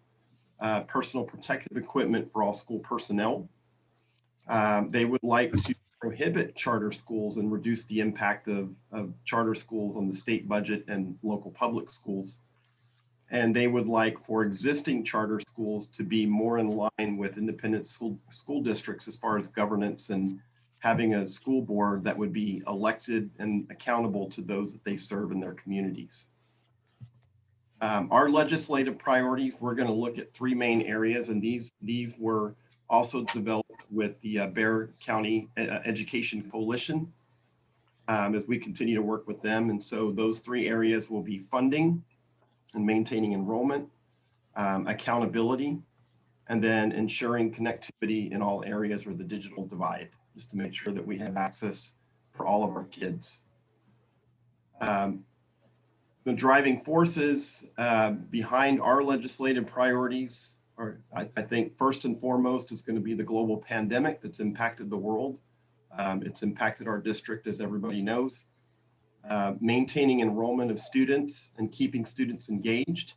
personal protective equipment for all school personnel. They would like to prohibit charter schools and reduce the impact of charter schools on the state budget and local public schools. And they would like for existing charter schools to be more in line with independent school districts as far as governance and having a school board that would be elected and accountable to those that they serve in their communities. Our legislative priorities, we're going to look at three main areas, and these were also developed with the Bexar County Education Coalition as we continue to work with them. And so those three areas will be funding and maintaining enrollment, accountability, and then ensuring connectivity in all areas where the digital divide, just to make sure that we have access for all of our kids. The driving forces behind our legislative priorities are, I think, first and foremost is going to be the global pandemic that's impacted the world. It's impacted our district, as everybody knows. Maintaining enrollment of students and keeping students engaged.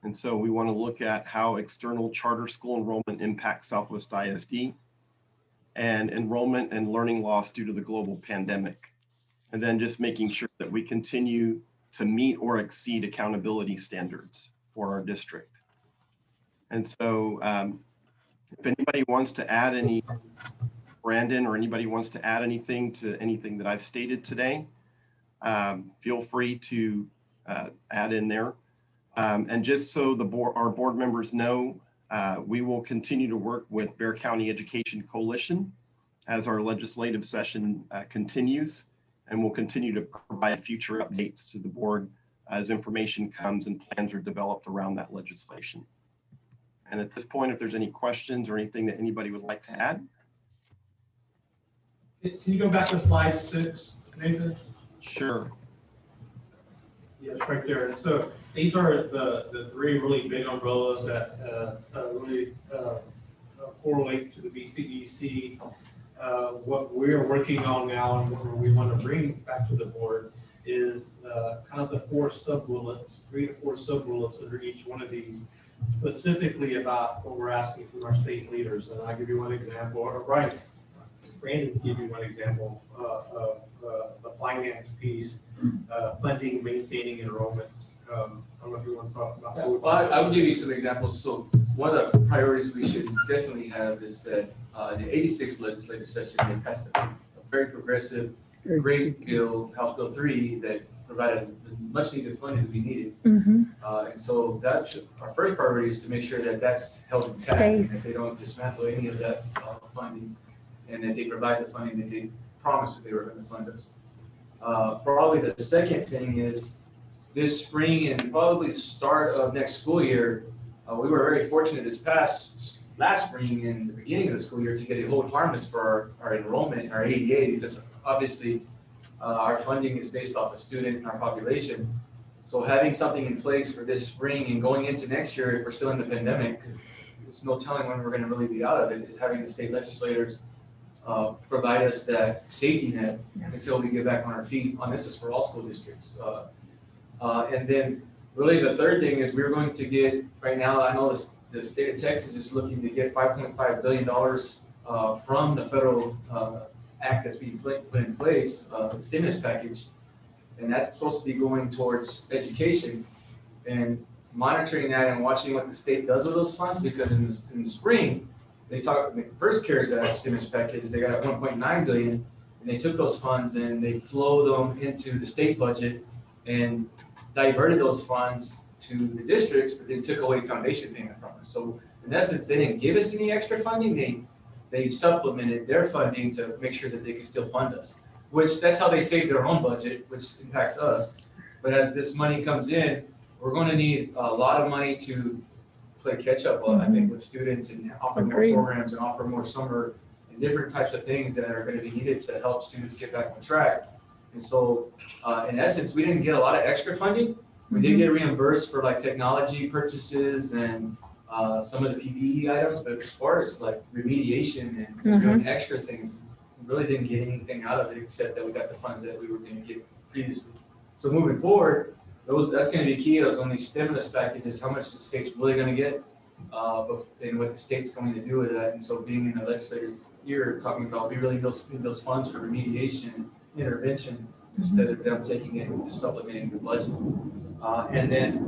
And so we want to look at how external charter school enrollment impacts Southwest ISD, and enrollment and learning loss due to the global pandemic. And then just making sure that we continue to meet or exceed accountability standards for our district. And so if anybody wants to add any, Brandon, or anybody wants to add anything to anything that I've stated today, feel free to add in there. And just so our board members know, we will continue to work with Bexar County Education Coalition as our legislative session continues, and we'll continue to provide future updates to the board as information comes and plans are developed around that legislation. And at this point, if there's any questions or anything that anybody would like to add. Can you go back to slide 6, Nathan? Sure. Yes, right there. So these are the three really big umbrellas that really correlate to the BCEC. What we're working on now and what we want to bring back to the board is kind of the 4 sub-bullets, 3 to 4 sub-bullets under each one of these, specifically about what we're asking from our state leaders. And I'll give you one example, or Brandon will give you one example of the finance piece, funding, maintaining enrollment. I don't know if you want to talk about that. Well, I will give you some examples. So one of the priorities we should definitely have is that the 86th legislative session, they passed a very progressive, great bill, House Bill 3, that provided the much needed funding that we needed. And so our first priority is to make sure that that's held intact, and that they don't dismantle any of that funding, and that they provide the funding that they promised that they were going to fund us. Probably the second thing is this spring and probably the start of next school year, we were very fortunate last spring and the beginning of the school year to get a hold harness for our enrollment, our ADA, because obviously our funding is based off of student and our population. So having something in place for this spring and going into next year, if we're still in the pandemic, because there's no telling when we're gonna really be out of it, is having the state legislators provide us that safety net until we get back on our feet. And this is for all school districts. And then really the third thing is we're going to get, right now, I know the state of Texas is looking to get $5.5 billion from the federal act that's being put in place, the stimulus package. And that's supposed to be going towards education and monitoring that and watching what the state does with those funds, because in the spring, they talked, the first CARES Act stimulus package, they got 1.9 billion, and they took those funds and they flowed them into the state budget and diverted those funds to the districts, but they took away foundation payment from us. So in essence, they didn't give us any extra funding. They supplemented their funding to make sure that they could still fund us, which that's how they save their own budget, which impacts us. But as this money comes in, we're going to need a lot of money to play catch up, I think, with students and offer more programs and offer more summer and different types of things that are going to be needed to help students get back on track. And so in essence, we didn't get a lot of extra funding. We did get reimbursed for like technology purchases and some of the PPE items, but as far as like remediation and doing extra things, we really didn't get anything out of it except that we got the funds that we were going to get previously. So moving forward, that's going to be key. Those on these stimulus packages, how much the state's really going to get, and what the state's going to do with that. And so being in the legislators here talking about we really need those funds for remediation, intervention, instead of them taking it and just supplementing the budget. And then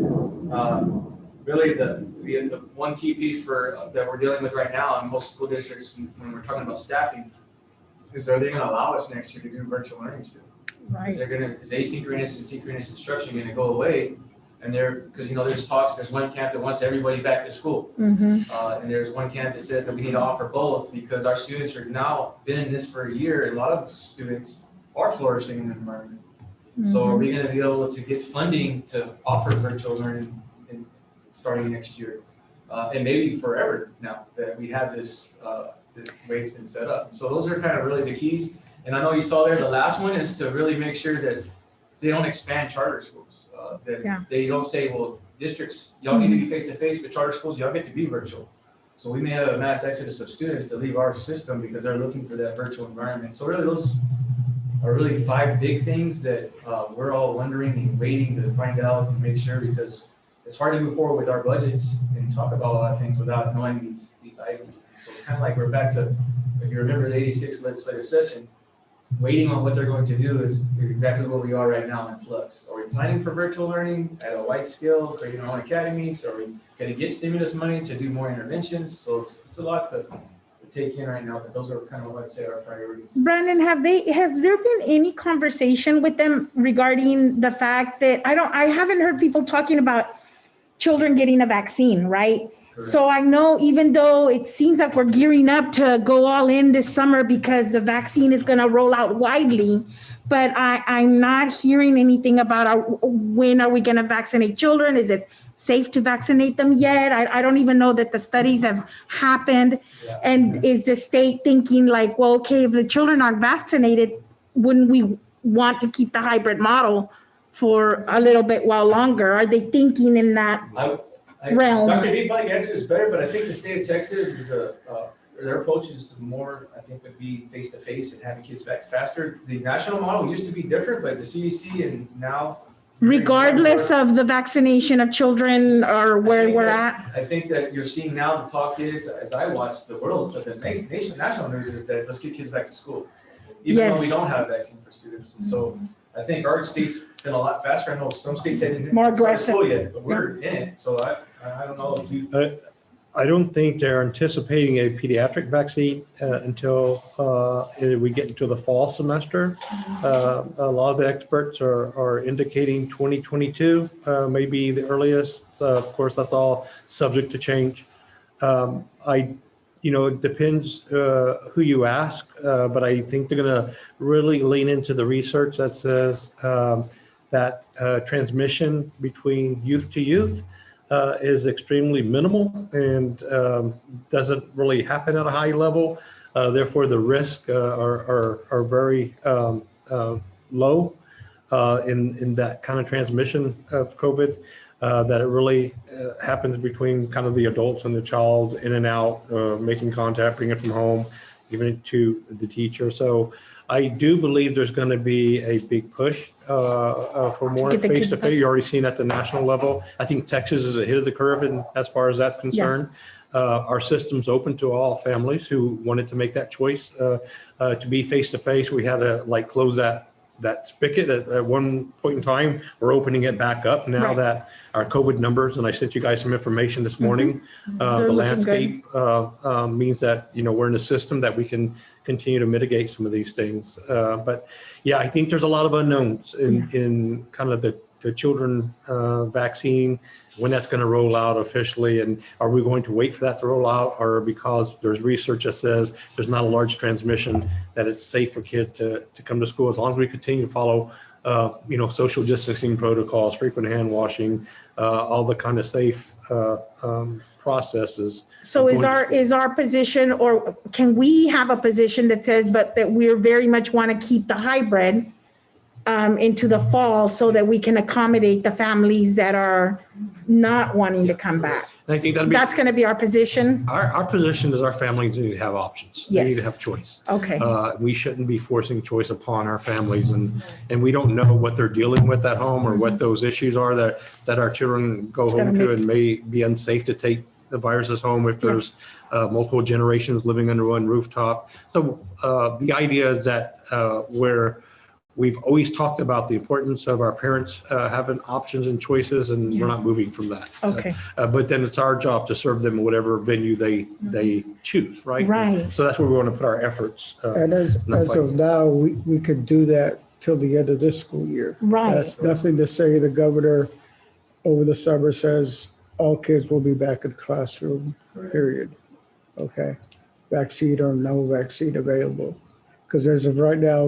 really the one key piece that we're dealing with right now in most school districts when we're talking about staffing is, are they going to allow us next year to do virtual learning still? Right. Is asynchronous and synchronous instruction going to go away? And because there's talks, there's one camp that wants everybody back to school. And there's one camp that says that we need to offer both because our students are now been in this for a year, and a lot of students are flourishing in the environment. So are we going to be able to get funding to offer virtual learning starting next year? And maybe forever now that we have this way it's been set up. So those are kind of really the keys. And I know you saw there, the last one is to really make sure that they don't expand charter schools. They don't say, well, districts, y'all need to be face-to-face, but charter schools, y'all get to be virtual. So we may have a mass exodus of students to leave our system because they're looking for that virtual environment. So really those are really 5 big things that we're all wondering and waiting to find out and make sure, because it's hard to move forward with our budgets and talk about a lot of things without knowing these items. So it's kind of like we're back to, if you remember the 86 legislative session, waiting on what they're going to do is exactly where we are right now in flux. Are we planning for virtual learning at a wide scale, creating our own academies? Are we going to get stimulus money to do more interventions? So it's a lot to take in right now, but those are kind of what I'd say our priorities. Brandon, has there been any conversation with them regarding the fact that I haven't heard people talking about children getting a vaccine, right? Correct. So I know even though it seems like we're gearing up to go all in this summer because the vaccine is going to roll out widely, but I'm not hearing anything about when are we going to vaccinate children? Is it safe to vaccinate them yet? I don't even know that the studies have happened. Yeah. And is the state thinking like, well, okay, if the children aren't vaccinated, wouldn't we want to keep the hybrid model for a little bit while longer? Are they thinking in that realm? Dr. D probably answers better, but I think the state of Texas is their approach is to more, I think, would be face-to-face and having kids back faster. The national model used to be different, but the CDC and now, regardless of the vaccination of children or where we're at. I think that you're seeing now the talk is, as I watch the world, but the national news is that let's get kids back to school, even though we don't have a vaccine for students. And so I think our state's been a lot faster. I know some states haven't more aggressive school yet, but we're in it. So I don't know if you. I don't think they're anticipating a pediatric vaccine until we get into the fall semester. A lot of the experts are indicating 2022, maybe the earliest. Of course, that's all subject to change. It depends who you ask, but I think they're going to really lean into the research that says that transmission between youth to youth is extremely minimal and doesn't really happen at a high level. Therefore, the risks are very low. in that kind of transmission of COVID, that it really happens between kind of the adults and the child, in and out, making contact, bringing it from home, giving it to the teacher. So I do believe there's going to be a big push for more Get the kids face-to-face. You're already seeing at the national level. I think Texas is ahead of the curve as far as that's concerned. Our system's open to all families who wanted to make that choice to be face-to-face. We had to close that spigot at one point in time. We're opening it back up now that our COVID numbers, and I sent you guys some information this morning. The landscape means that, we're in a system that we can continue to mitigate some of these things. But yeah, I think there's a lot of unknowns in kind of the children vaccine, when that's going to roll out officially, and are we going to wait for that to roll out, or because there's research that says there's not a large transmission, that it's safe for kids to come to school, as long as we continue to follow social distancing protocols, frequent hand washing, all the kind of safe processes. So is our position, or can we have a position that says, but that we're very much want to keep the hybrid into the fall, so that we can accommodate the families that are not wanting to come back? And I think that's going to be our position. Our position is our families need to have options. They need to have choice. Okay. We shouldn't be forcing choice upon our families, and we don't know what they're dealing with at home, or what those issues are that our children go home to, and may be unsafe to take the viruses home if there's multiple generations living under one rooftop. So the idea is that where we've always talked about the importance of our parents having options and choices, and we're not moving from that. Okay. But then it's our job to serve them in whatever venue they choose, right? Right. So that's where we want to put our efforts. And as of now, we could do that till the end of this school year. Right. That's nothing to say the governor over the summer says all kids will be back in the classroom, period. Okay. Vaccine or no vaccine available. Because as of right now,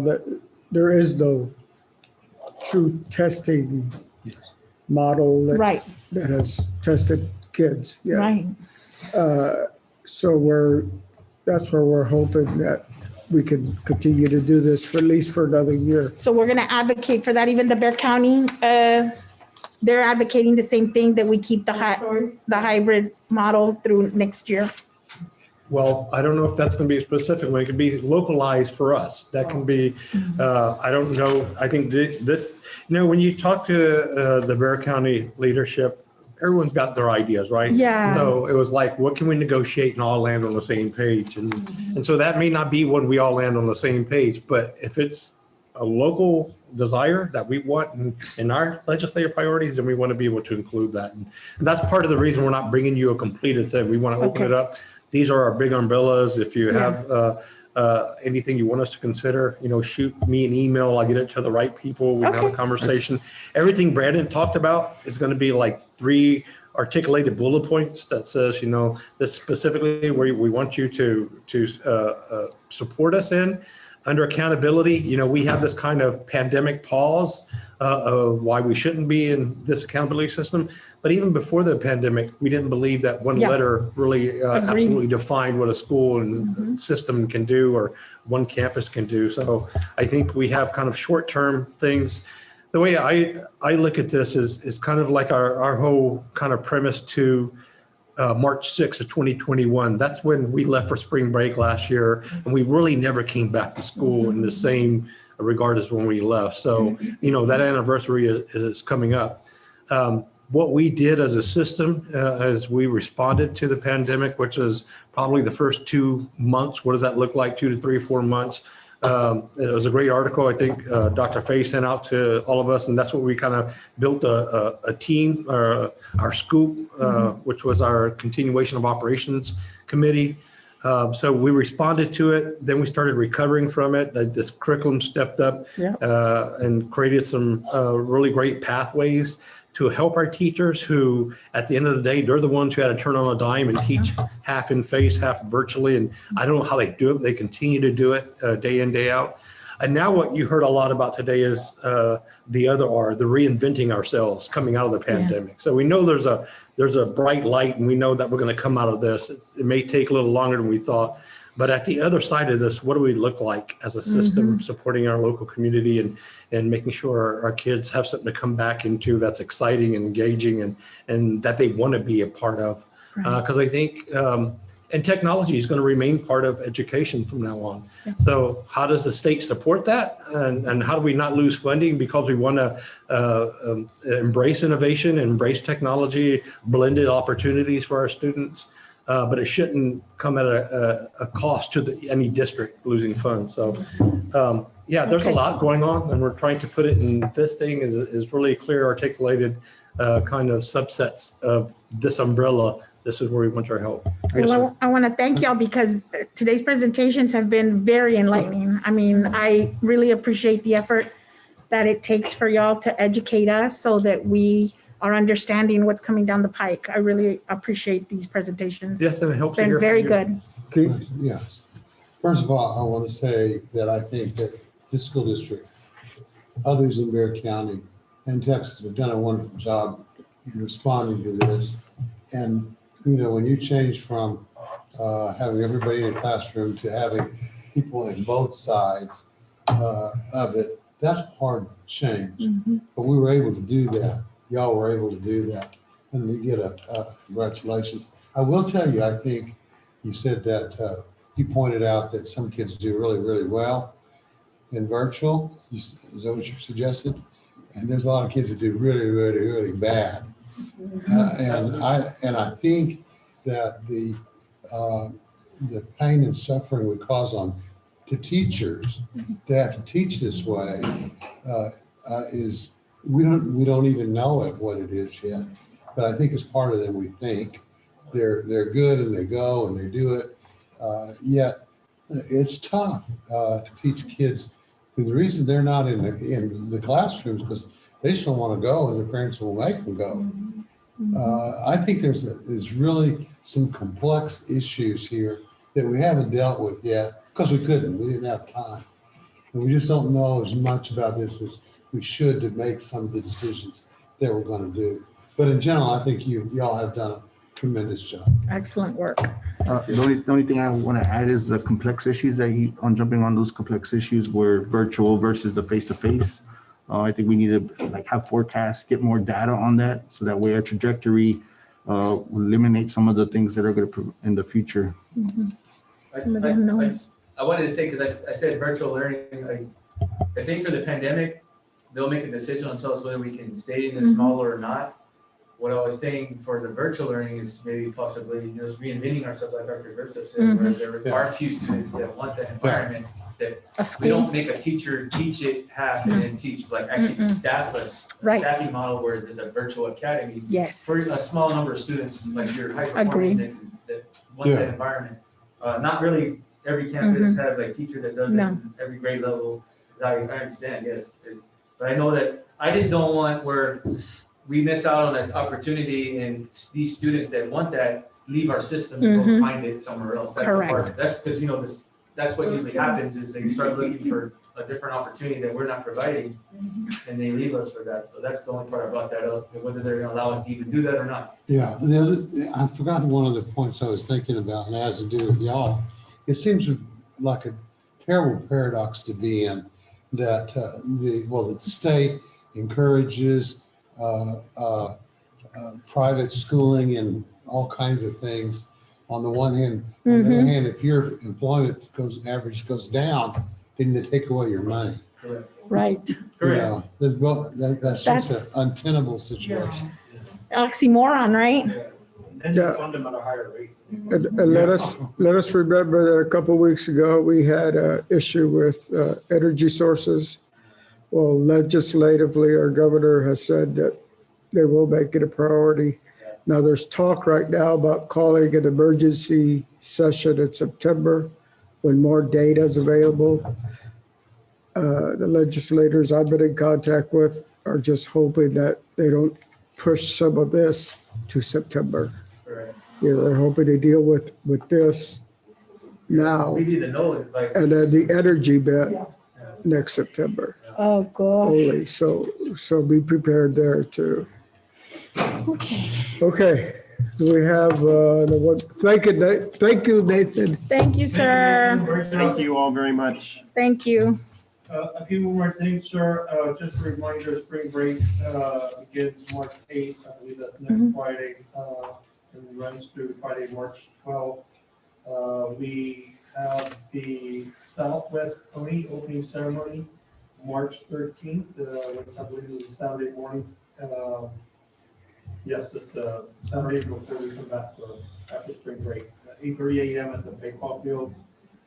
there is no true testing model that has tested kids yet. Right. So that's where we're hoping that we can continue to do this for at least for another year. So we're going to advocate for that. Even the Bexar County, they're advocating the same thing, that we keep the hybrid model through next year. Well, I don't know if that's going to be a specific one. It could be localized for us. That can be, I don't know. I think this, when you talk to the Bexar County leadership, everyone's got their ideas, right? Yeah. So it was like, what can we negotiate and all land on the same page? And so that may not be when we all land on the same page, but if it's a local desire that we want in our legislative priorities, then we want to be able to include that. And that's part of the reason we're not bringing you a completed thing. We want to open it up. These are our big umbrellas. If you have anything you want us to consider, shoot me an email. I'll get it to the right people. We have a conversation. Everything Brandon talked about is going to be like 3 articulated bullet points that says, this specifically where we want you to support us in. Under accountability, we have this kind of pandemic pause of why we shouldn't be in this accountability system. But even before the pandemic, we didn't believe that one letter really absolutely defined what a school and system can do, or one campus can do. So I think we have kind of short-term things. The way I look at this is kind of like our whole kind of premise to March 6th of 2021. That's when we left for spring break last year, and we really never came back to school in the same regard as when we left. So, that anniversary is coming up. What we did as a system, as we responded to the pandemic, which is probably the first 2 months, what does that look like, 2 to 3 or 4 months? It was a great article, I think Dr. Fay sent out to all of us, and that's what we kind of built a team, our SCOOP, which was our continuation of operations committee. So we responded to it, then we started recovering from it. This curriculum stepped up and created some really great pathways to help our teachers who, at the end of the day, they're the ones who had to turn on a dime and teach half in face, half virtually. And I don't know how they do it. They continue to do it day in, day out. And now what you heard a lot about today is the other R, the reinventing ourselves coming out of the pandemic. So we know there's a bright light, and we know that we're going to come out of this. It may take a little longer than we thought, But at the other side of this, what do we look like as a system supporting our local community and making sure our kids have something to come back into that's exciting and engaging and that they want to be a part of? Because I think, and technology is going to remain part of education from now on. So how does the state support that? And how do we not lose funding because we want to embrace innovation, embrace technology, blended opportunities for our students? But it shouldn't come at a cost to any district losing funds. So yeah, there's a lot going on, and we're trying to put it in this thing is really clear, articulated kind of subsets of this umbrella. This is where we want our help. Well, I want to thank y'all because today's presentations have been very enlightening. I mean, I really appreciate the effort that it takes for y'all to educate us so that we are understanding what's coming down the pike. I really appreciate these presentations. Yes, and it helps to hear Been very from good. you. Yes. First of all, I want to say that I think that this school district, others in Bexar County and Texas have done a wonderful job in responding to this. And, you know, when you change from having everybody in a classroom to having people in both sides of it, that's hard change. But we were able to do that. Y'all were able to do that. And you get a congratulations. I will tell you, I think you said that you pointed out that some kids do really, really well in virtual. Is that what you suggested? And there's a lot of kids that do really, really, really bad. And I think that the pain and suffering we cause on to teachers to have to teach this way is we don't even know what it is yet. But I think it's harder than we think. They're good and they go and they do it. Yet it's tough to teach kids. The reason they're not in the classrooms because they just don't want to go and their parents will make them go. I think there's really some complex issues here that we haven't dealt with yet because we couldn't. We didn't have time. And we just don't know as much about this as we should to make some of the decisions that we're going to do. But in general, I think y'all have done a tremendous job. Excellent work. The only thing I want to add is the complex issues on jumping on those complex issues were virtual versus the face-to-face. I think we need to have forecasts, get more data on that, so that way our trajectory will eliminate some of the things that are going to in the future. Some of the unknowns. I wanted to say, because I said virtual learning, I think for the pandemic, they'll make a decision and tell us whether we can stay in this model or not. What I was saying for the virtual learning is maybe possibly just reinventing ourselves, like Dr. Bertha said, where there are a few students that want that environment, that we don't make a teacher teach it half and then teach, like actually staff us, staffing model where there's a virtual academy. Yes. For a small number of students, like you're high performing that want that environment. Not really every campus has a teacher that does it in every grade level. I understand, yes. But I know that I just don't want where we miss out on that opportunity and these students that want that leave our system and go find it somewhere else. That's the part. That's because, you know, that's what usually happens is they start looking for a different opportunity that we're not providing and they leave us for that. So that's the only part about that, whether they're going to allow us to even do that or not. Yeah, I forgot one of the points I was thinking about, and it has to do with y'all. It seems like a terrible paradox to be in that the state encourages private schooling and all kinds of things on the one hand. On the other hand, if your employment average goes down, then they take away your money. Correct. Right. Correct. You know, that's just an untenable situation. Oxymoron, right? And you fund them at a higher rate. And let us remember that a couple of weeks ago, we had an issue with energy sources. Well, legislatively, our governor has said that they will make it a priority. Now, there's talk right now about calling an emergency session in September when more data is available. The legislators I've been in contact with are just hoping that they don't push some of this to September. Right. You know, they're hoping to deal with this now. We need to know, like. And then the energy bit next September. Oh, gosh. Only, so be prepared there too. Okay. Okay, Do we have the one? Thank you, Nathan. Thank you, sir. Thank you all very much. Thank you. A few more things, sir. Just a reminder, spring break begins March 8th. I believe that's next Friday, and runs through Friday, March 12th. We have the Southwest Pony opening ceremony, March 13th, which I believe is a Saturday morning. Yes, it's Saturday before we come back after spring break. 8:30 a.m. at the baseball field.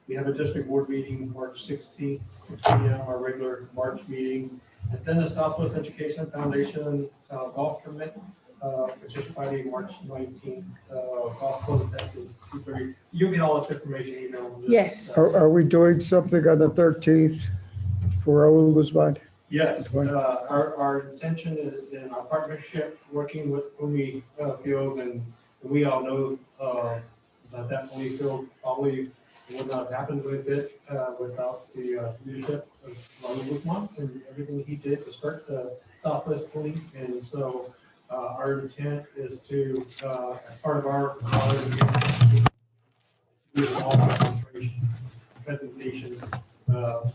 We have a district board meeting March 16th, 6 p.m., our regular March meeting. And then the Southwest Education Foundation golf tournament, which is Friday, March 19th. Golf club at 2:30. You'll get all this information emailed. Yes. Are we doing something on the 13th for Raul Guzman? Yes, our intention is in our partnership, working with Umi Field, and we all know that Umi Field probably would not have happened with it without the leadership of Raul Guzman and everything he did to start the Southwest Police. And so our intent is to, as part of our do a small presentation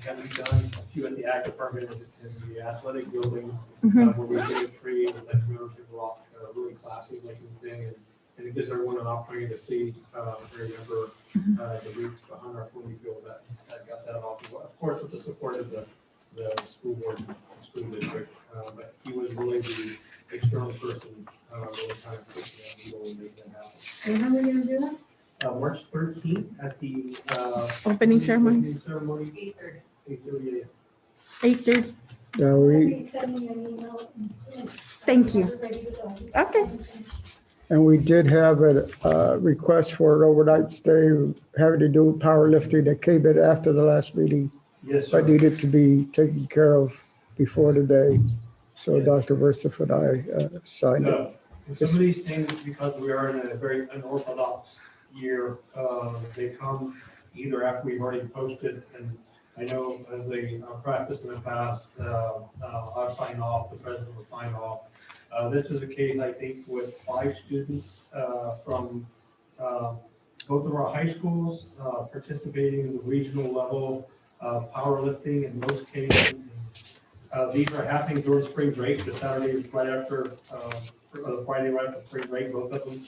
can be done to at the ag department in the athletic building, where we get a tree and let commemorative rock, really classy looking thing, and it gives everyone an opportunity to see, remember the roots behind our Trinity School that got that off. Of course, with the support of the school board, school district, but he was really the external person, really kind of pushing that and make that happen. And how are we gonna do that? March 13th at the Opening ceremony. 8:30 a.m. 8:30. Now we, Thank you. Okay. and we did have a request for an overnight stay having to do with powerlifting that came in after the last meeting, Yes, sir. but needed to be taken care of before today. So Dr. Versif and I signed it. No. And some of these things, because we are in a very unorthodox year, they come either after we've already posted, and I know as a practice in the past, I'll sign off, the president will sign off. This is a case, I think, with 5 students from both of our high schools participating in the regional level powerlifting in most cases. These are happening during spring break. The Saturday is right after, the Friday right after spring break, both of them.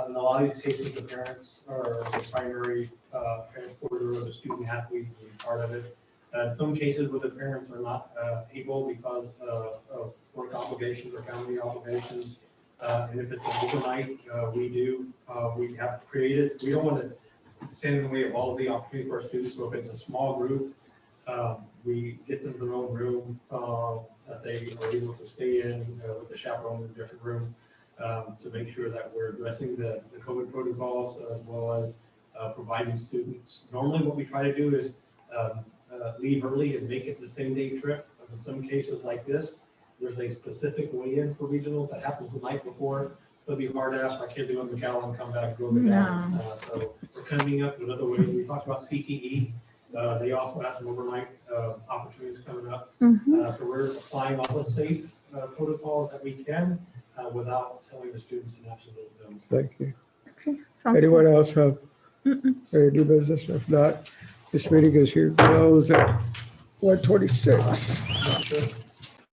In a lot of these cases, the parents are the primary transporter of the student athlete being part of it. In some cases where the parents are not able because of work obligations or family obligations. And if it's an overnight, we have to create it. We don't want to stand in the way of all of the opportunity for our students. So if it's a small group, we get them their own room that they are able to stay in with the chaperone in a different room. To make sure that we're addressing the COVID protocols as well as providing students. Normally what we try to do is leave early and make it the same day trip. In some cases like this, there's a specific weigh-in for regional that happens the night before. It'll be hard to ask our kids to go to McAllen and come back, go to McAllen. So we're coming up with other ways. We talked about CTE. They also have some overnight opportunities coming up. So we're applying all the safe protocols that we can without telling the students an absolute no. Thank you. Okay. Sounds Anyone good. else have any new business? If not, this meeting is here closed at 1:26.